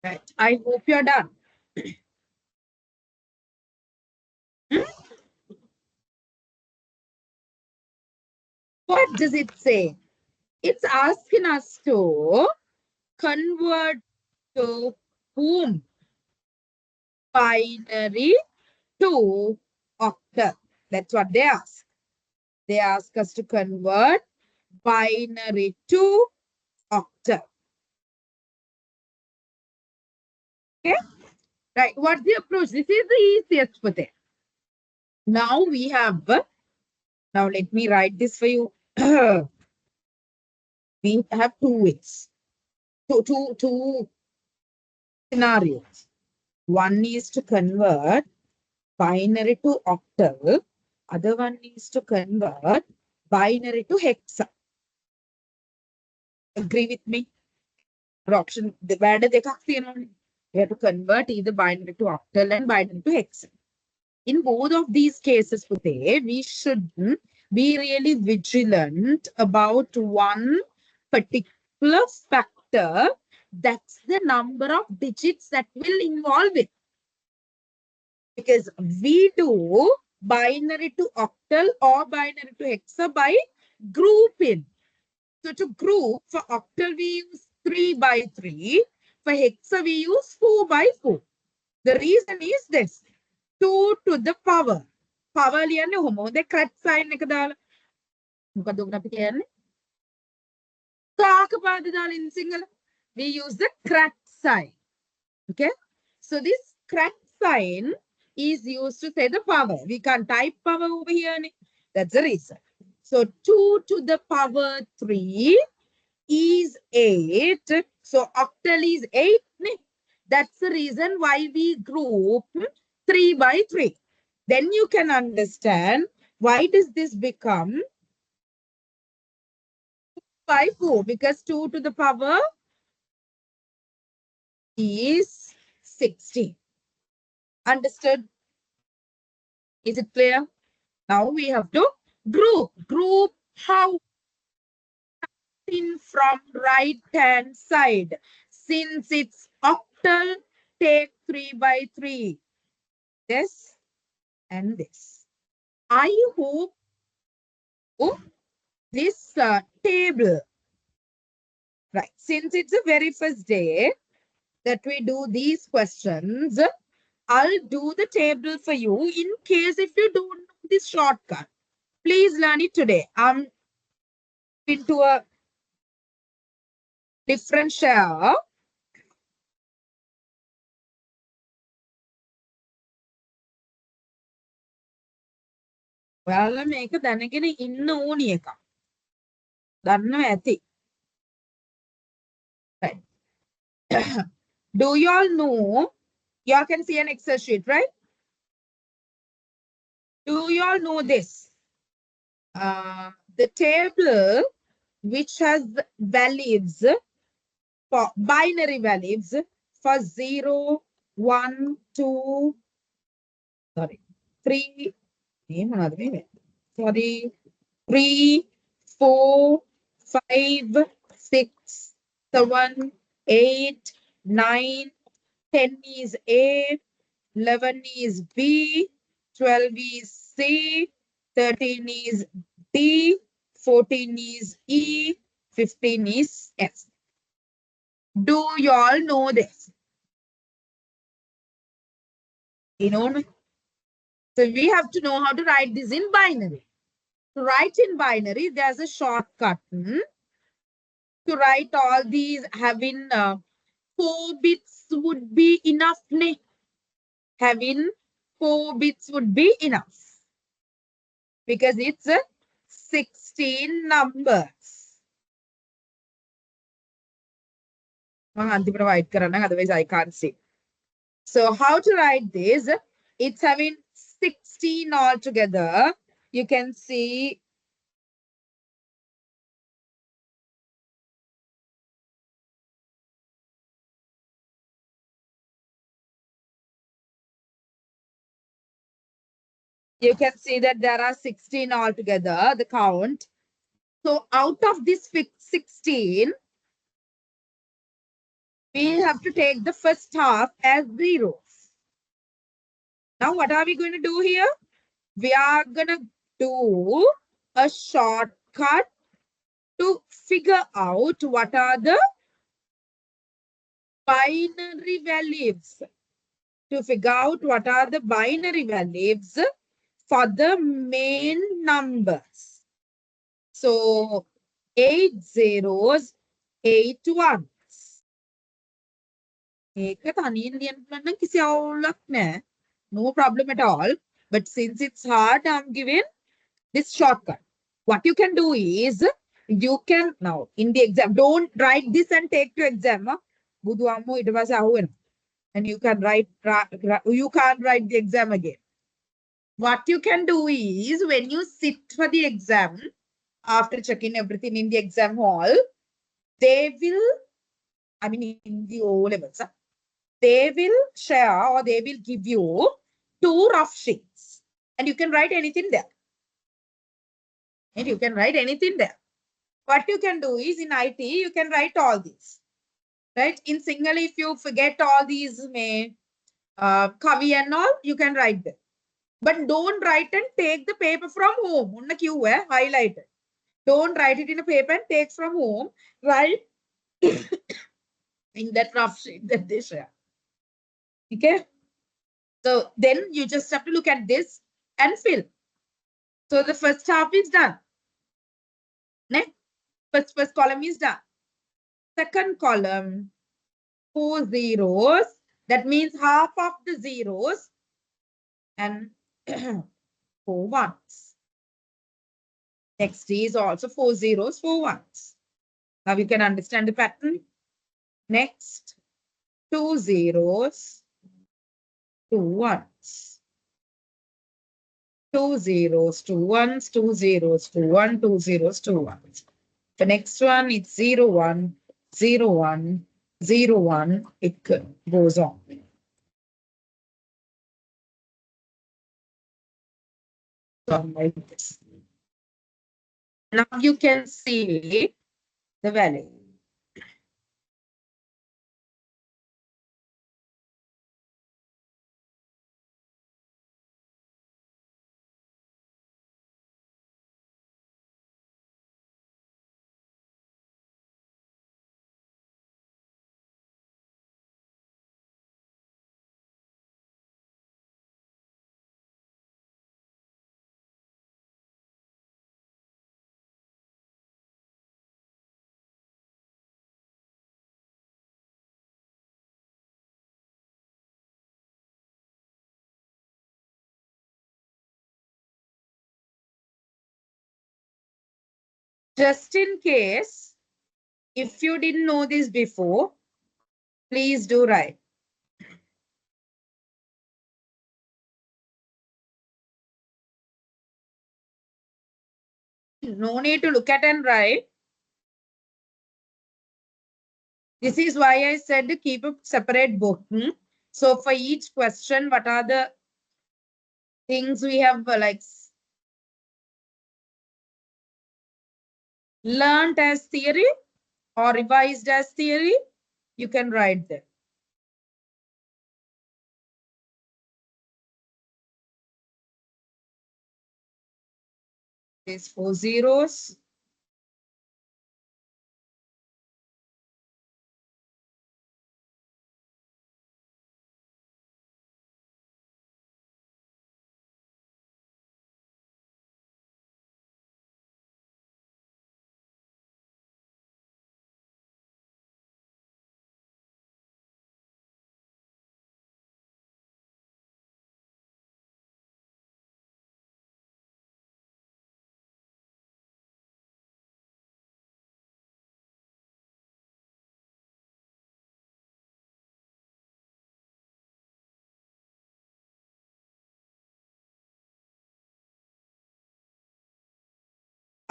Right. I hope you're done. What does it say? It's asking us to convert to whom? Binary to octal. That's what they ask. They ask us to convert binary to octal. Okay? Right. What's the approach? This is the easiest for them. Now we have, now let me write this for you. We have two ways, two scenarios. One is to convert binary to octal. Other one is to convert binary to hexa. Agree with me? Option, the we have to convert either binary to octal and binary to hexa. In both of these cases, we should be really vigilant about one particular factor. That's the number of digits that will involve it. Because we do binary to octal or binary to hexa by grouping. So to group, for octal we use 3 by 3. For hexa we use 4 by 4. The reason is this. 2 to the power. Power ලියන්නේ කොහොමද? හොඳ ක්‍රැට් sign එක දාලා. මොකද උගන අපි කියන්නේ? කාකපාද දාලා in single. We use the crack sign. Okay? So this crack sign is used to say the power. We can't type power over here. That's the reason. So 2 to the power 3 is 8. So octal is 8. That's the reason why we group 3 by 3. Then you can understand why does this become 2 by 4? Because 2 to the power is 16. Understood? Is it clear? Now we have to group. Group how? In from right hand side. Since it's octal, take 3 by 3. This and this. I hope this table, right? Since it's the very first day that we do these questions, I'll do the table for you in case if you don't know this shortcut. Please learn it today. into a different share. ඔයාලා මේක දැනගෙන ඉන්න ඕනි එකක්. දන්නව ඇති. Right. Do you all know? Y'all can see an Excel sheet, right? Do you all know this? The table which has values for binary values for 0, 1, 2, sorry, 3, sorry, 3, 4, 5, 6, 7, 8, 9, 10 is A, 11 is B, 12 is C, 13 is D, 14 is E, 15 is F. Do you all know this? You know? So we have to know how to write this in binary. To write in binary, there's a shortcut. To write all these having 4 bits would be enough. Having 4 bits would be enough. Because it's 16 numbers. Otherwise I can't see. So how to write this? It's having 16 altogether. You can see that there are 16 altogether, the count. So out of this 16, we have to take the first half as zeros. Now what are we going to do here? We are going to do a shortcut to figure out what are the binary values. To figure out what are the binary values for the main numbers. So 8 zeros, 8 ones. No problem at all. But since it's hard, I'm giving this shortcut. What you can do is, you can now in the exam, don't write this and take to exam. And you can write, you can't write the exam again. What you can do is, when you sit for the exam, after checking everything in the exam hall, they will, I mean, in the O levels, they will share or they will give you 2 rough sheets. And you can write anything there. And you can write anything there. What you can do is, in IT, you can write all these. Right? In Single, if you forget all these, Kavi and all, you can write them. But don't write and take the paper from home. Unna queue hai, highlight it. Don't write it in a paper and take from home. Write in that rough sheet that they share. Okay? So then you just have to look at this and fill. So the first half is done. Next, first column is done. Second column, 4 zeros. That means half of the zeros and 4 ones. Next is also 4 zeros, 4 ones. Now you can understand the pattern. Next, 2 zeros, 2 ones. 2 zeros, 2 ones, 2 zeros, 2 1, 2 zeros, 2 ones. The next one is 0 1, 0 1, 0 1. It goes on. So like this. Now you can see the value. Just in case, if you didn't know this before, please do write. No need to look at and write. This is why I said to keep a separate book. So for each question, what are the things we have learned as theory or revised as theory? You can write them. These 4 zeros.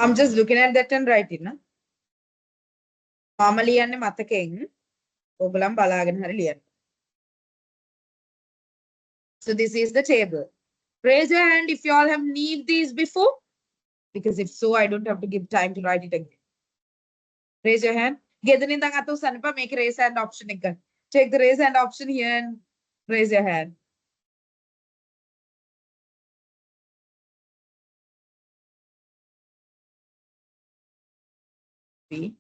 I'm just looking at that and writing. Normally, and මතකෙන් ඔයගොල්ලන් බලාගෙන හරි ලියන්න. So this is the table. Raise your hand if you all have need these before. Because if so, I don't have to give time to write it again. Raise your hand. ගෙදරින් ඉඳන් අත උස්සන්න එපා. මේක raise hand option එක ගන්න. Take the raise hand option here and raise your hand. B.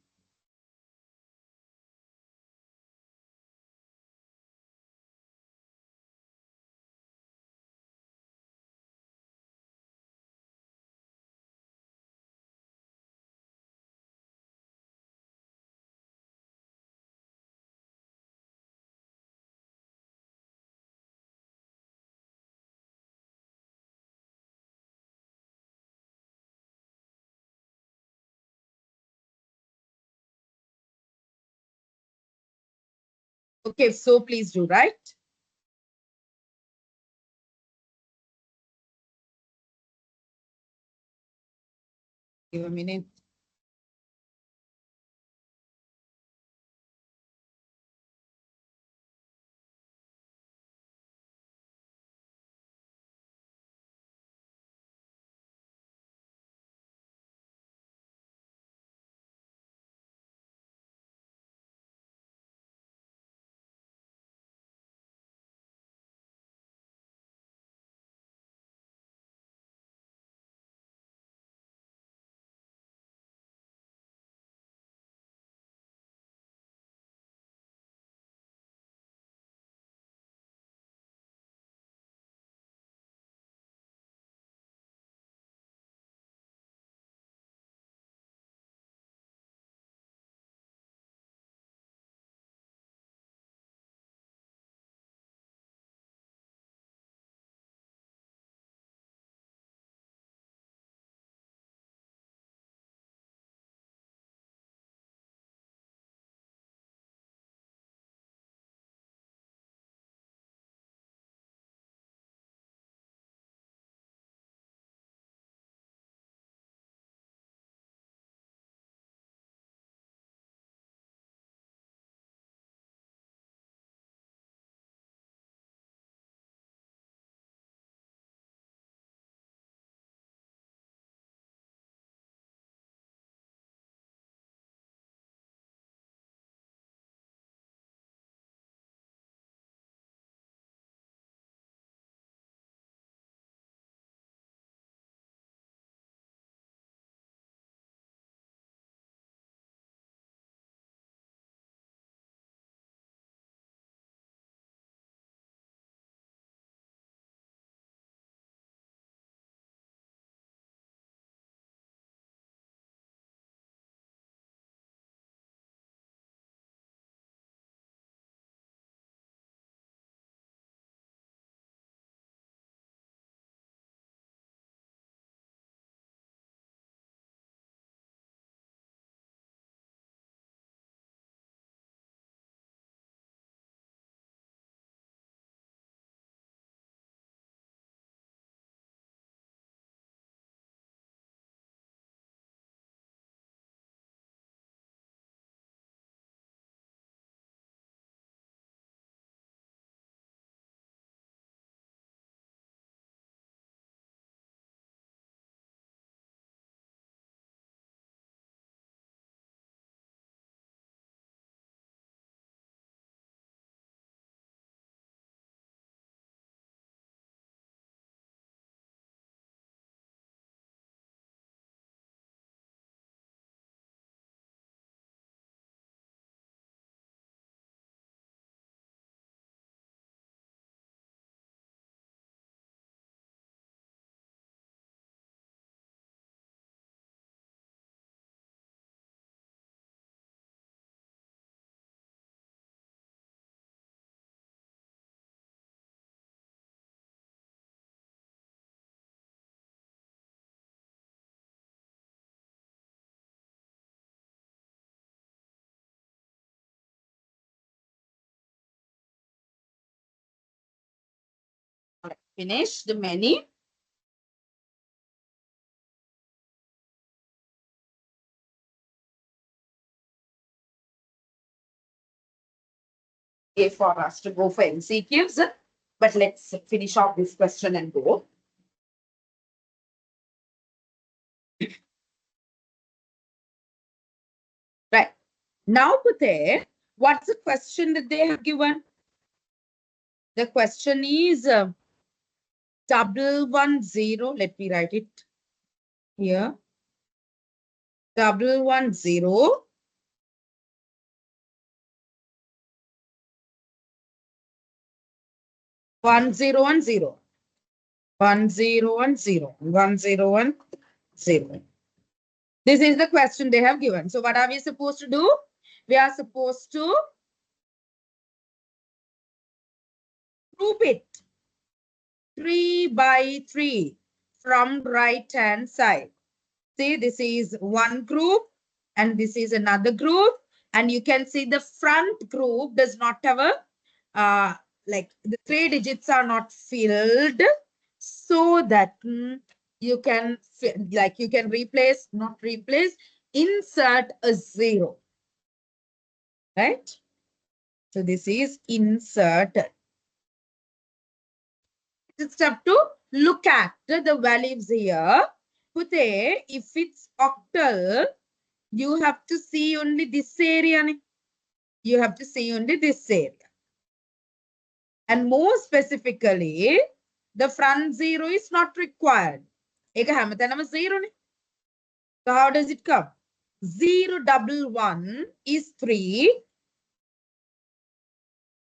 Okay, so please do, right? Give a minute. All right, finished many. Okay, for us to go for MCQs, but let's finish off this question and go. Right. Now, Pute, what's the question that they have given? The question is 110. Let me write it here. 110. 1010. 1010. 1010. This is the question they have given. So what are we supposed to do? We are supposed to group it 3 by 3 from right hand side. See, this is one group and this is another group. And you can see the front group does not have a, like the 3 digits are not filled, so that you can, like you can replace, not replace, insert a 0. Right? So this is inserted. Just have to look at the values here. Pute, if it's octal, you have to see only this area. You have to see only this area. And more specifically, the front 0 is not required. Eka hamatanama 0 ne. So how does it come? 011 is 3.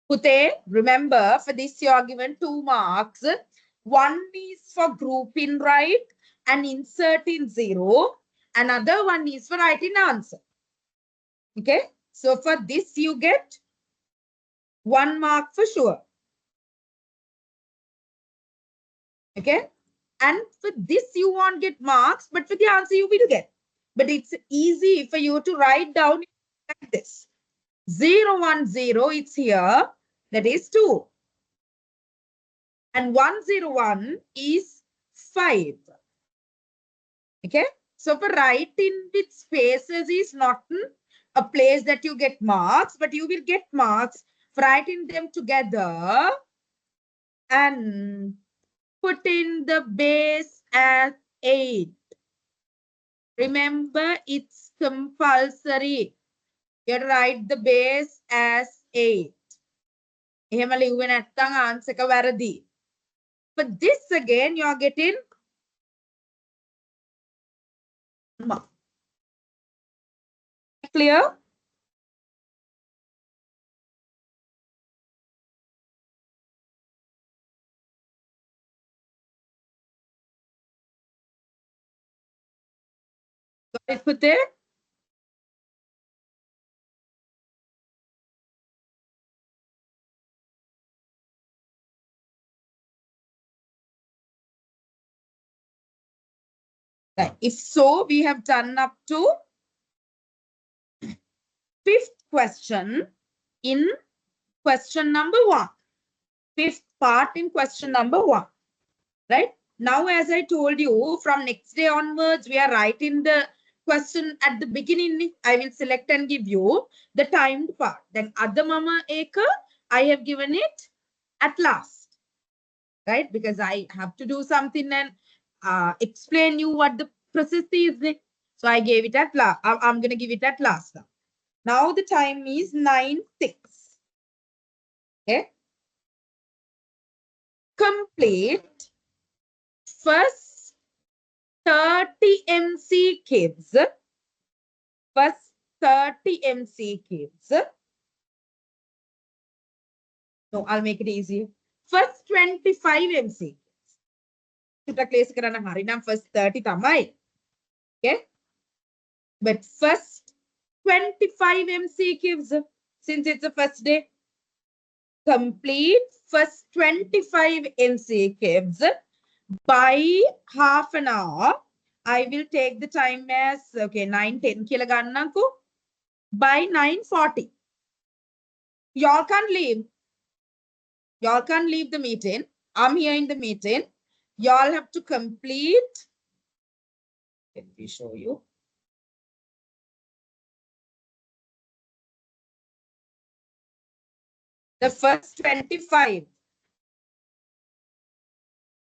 Pute, remember for this you are given 2 marks. One is for grouping right and inserting 0. Another one is for writing answer. Okay. So for this you get 1 mark for sure. Okay. And for this you won't get marks, but for the answer you will get. But it's easy for you to write down like this. 010, it's here. That is 2. And 101 is 5. Okay. So for writing with spaces is not a place that you get marks, but you will get marks for writing them together and putting the base as 8. Remember, it's compulsory. You have to write the base as 8. එහෙම ලිව්වේ නැත්නම් answer එක වැරදි. But this again, you are getting clear? Got it, Pute? Right. If so, we have done up to 5th question in question number 1. 5th part in question number 1. Right? Now, as I told you, from next day onwards, we are writing the question at the beginning. I will select and give you the timed part. Then Adda Mama Eka, I have given it at last. Right? Because I have to do something and explain you what the process is. So I gave it at last. I'm going to give it at last now. Now the time is 9:06. Okay. Complete first 30 MCQs. First 30 MCQs. No, I'll make it easy. First 25 MCQs. First 30 tamai. Okay. But first 25 MCQs, since it's the first day, complete first 25 MCQs by half an hour. I will take the time as, okay, 9:10 kilogannanku. By 9:40. Y'all can't leave. Y'all can't leave the meeting. I'm here in the meeting. Y'all have to complete. Let me show you. The first 25.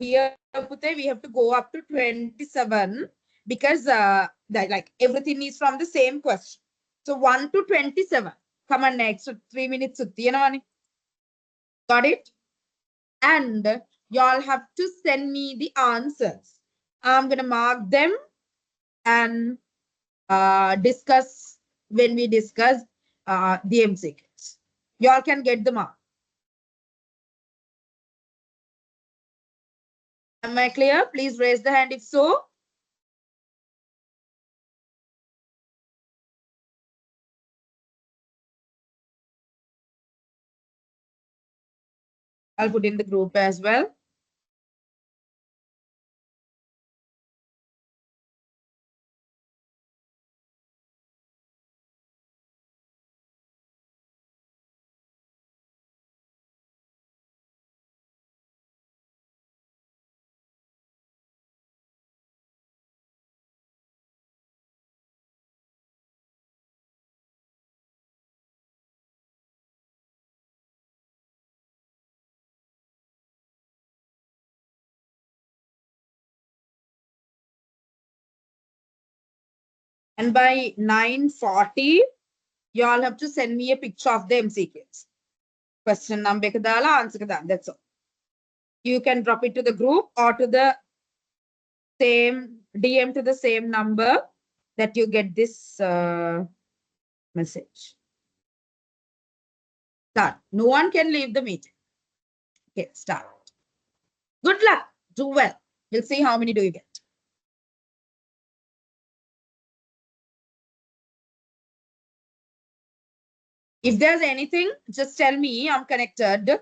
Here, Pute, we have to go up to 27 because like everything is from the same question. So 1 to 27. Come on, next 3 minutes. Got it? And y'all have to send me the answers. I'm going to mark them and discuss when we discuss the MCQs. Y'all can get the mark. Am I clear? Please raise the hand if so. I'll put in the group as well. And by 9:40, you all have to send me a picture of the MCQs. Question number answer that's all. You can drop it to the group or to the same DM to the same number that you get this message. Start. No one can leave the meeting. Okay, start. Good luck. Do well. We'll see how many do you get. If there's anything, just tell me. I'm connected.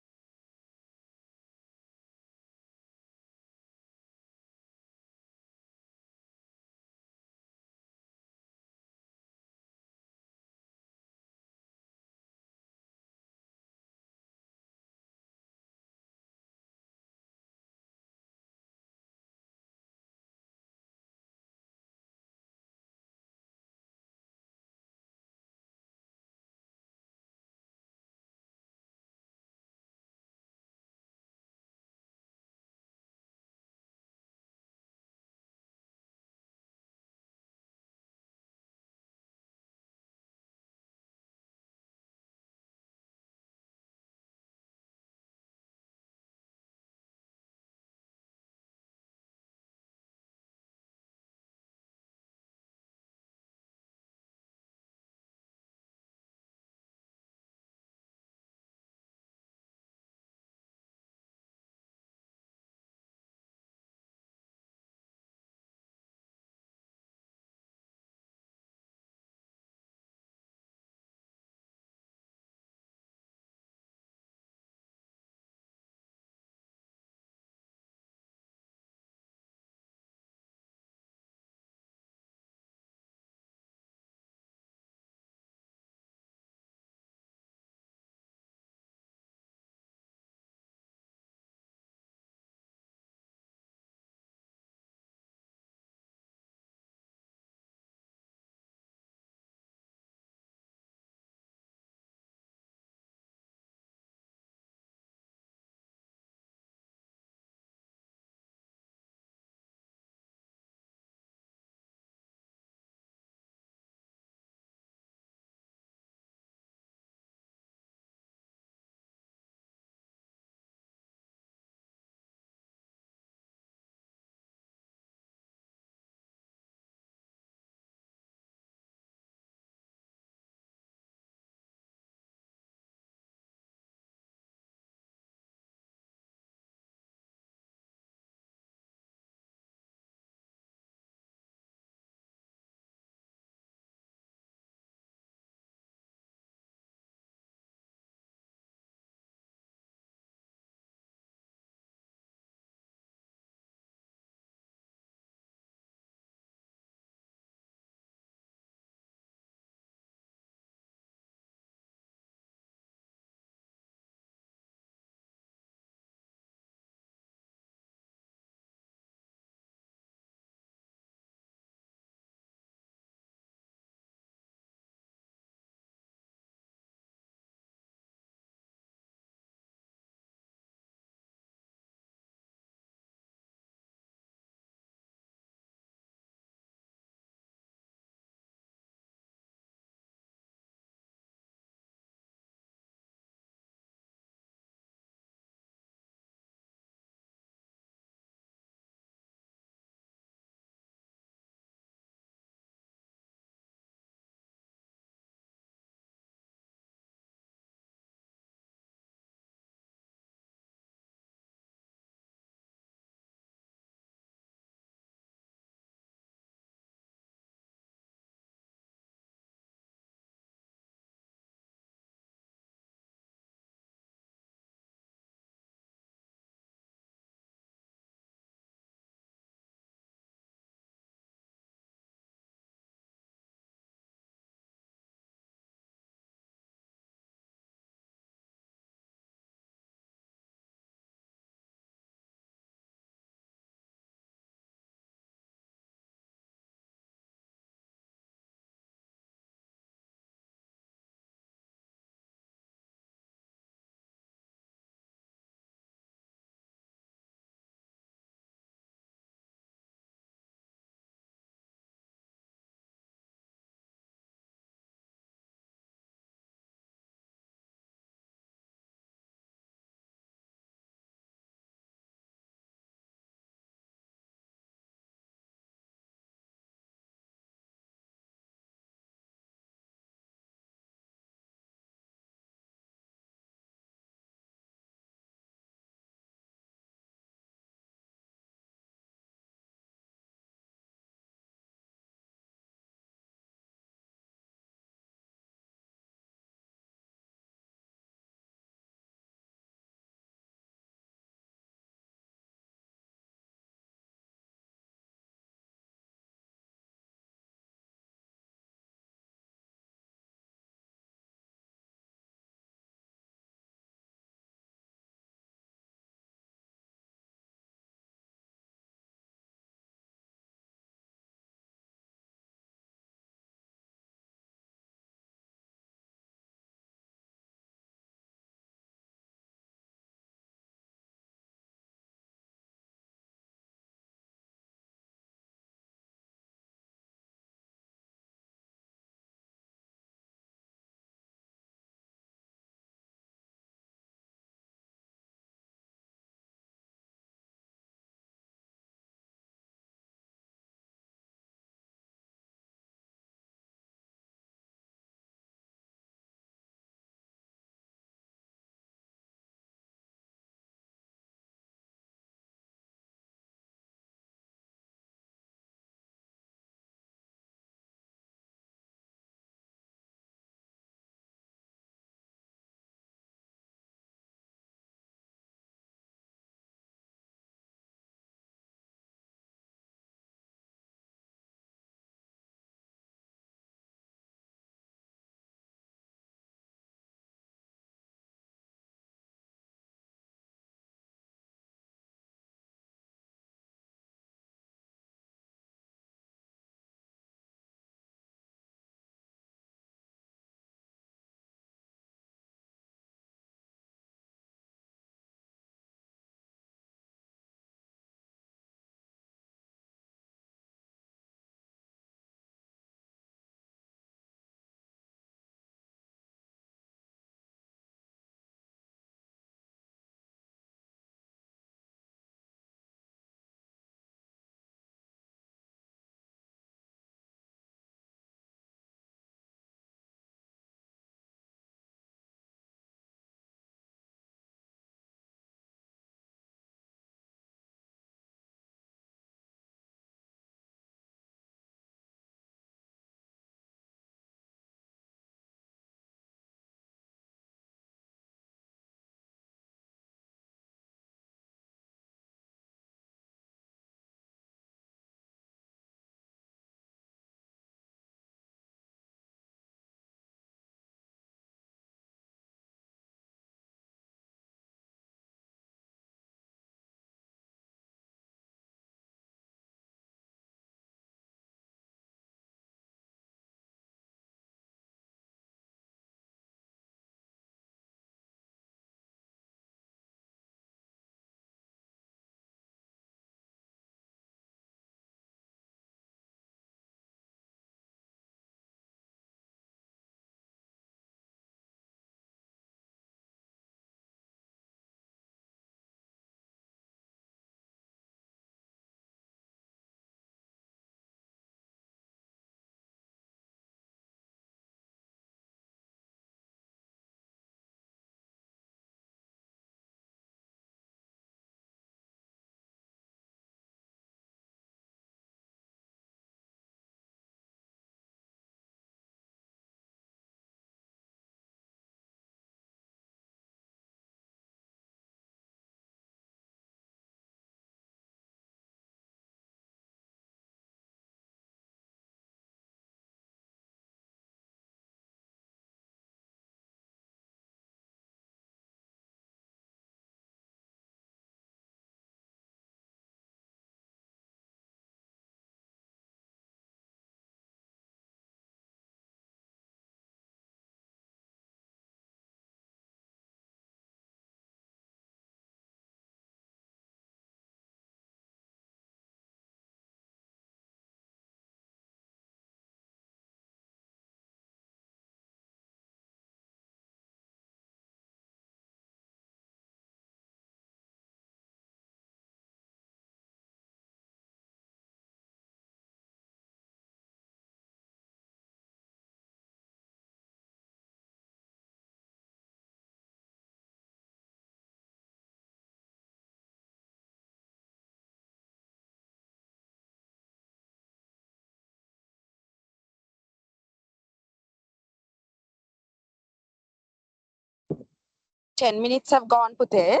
10 minutes have gone, Pute.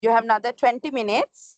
You have another 20 minutes.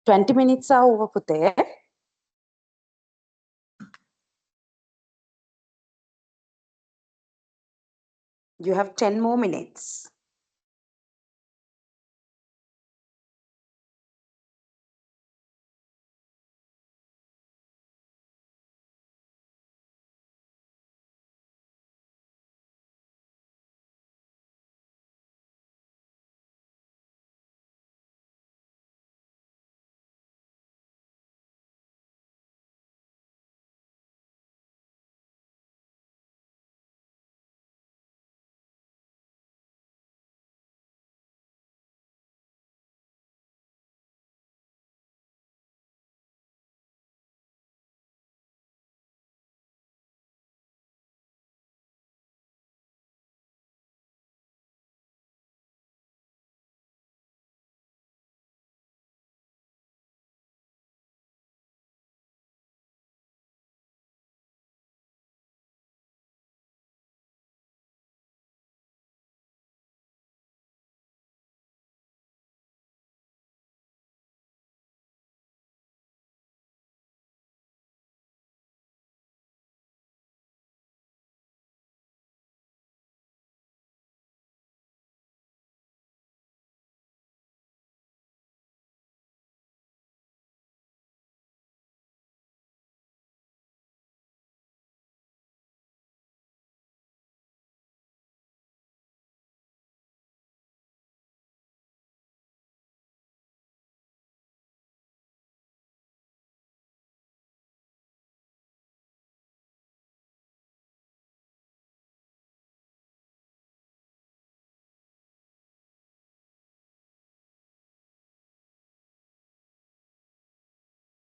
20 minutes are over, Pute. You have 10 more minutes.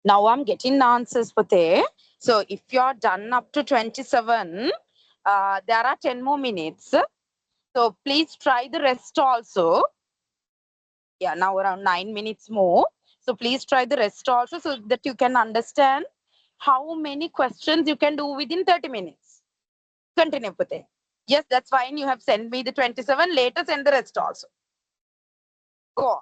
Now I'm getting answers, Pute. So if you're done up to 27, there are 10 more minutes. So please try the rest also. Yeah, now around 9 minutes more. So please try the rest also so that you can understand how many questions you can do within 30 minutes. Continue, Pute. Yes, that's fine. You have sent me the 27. Later, send the rest also. Go on.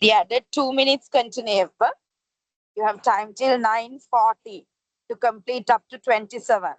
We added 2 minutes continue. You have time till 9:40 to complete up to 27.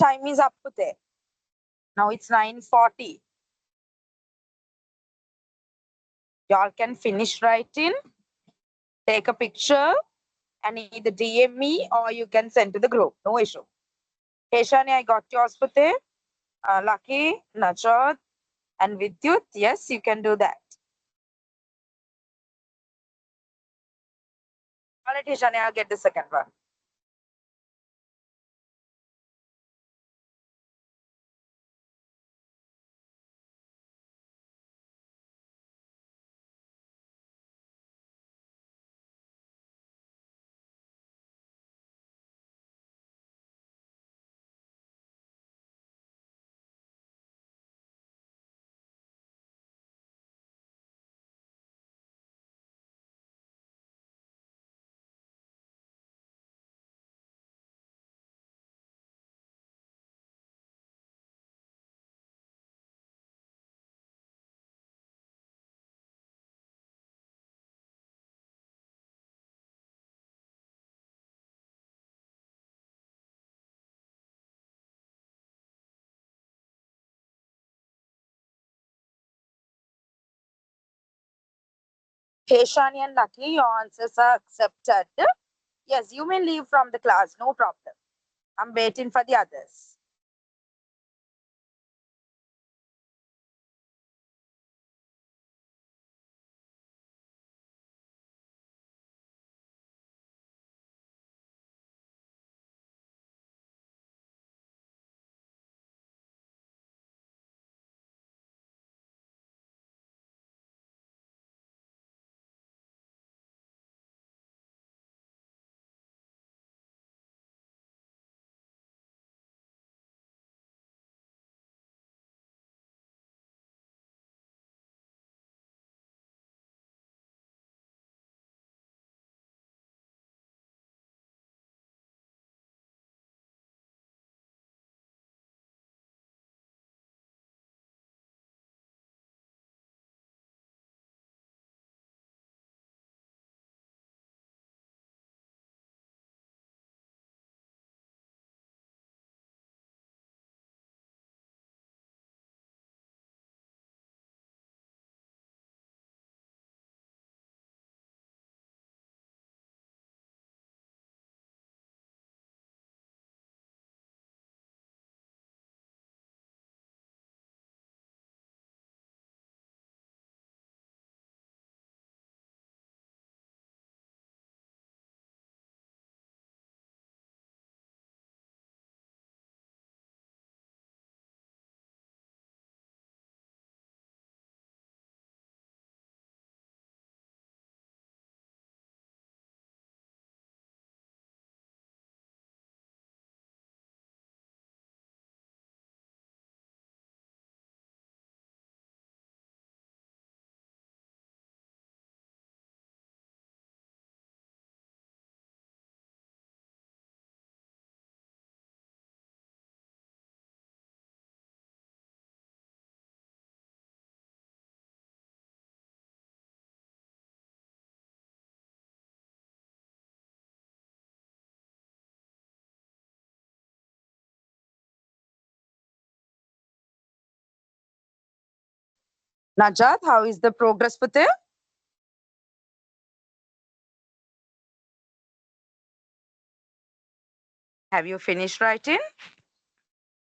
Time is up there. Now it's 9:40. Y'all can finish writing, take a picture, and either DM me or you can send to the group. No issue. Hey, Shani, I got yours, Pute. Lucky, Nachot, and Vidyut. Yes, you can do that. All right, Shani, I'll get the second one. Hey, Shani and Lucky, your answers are accepted. Yes, you may leave from the class. No problem. I'm waiting for the others. Najat, how is the progress putih? Have you finished writing?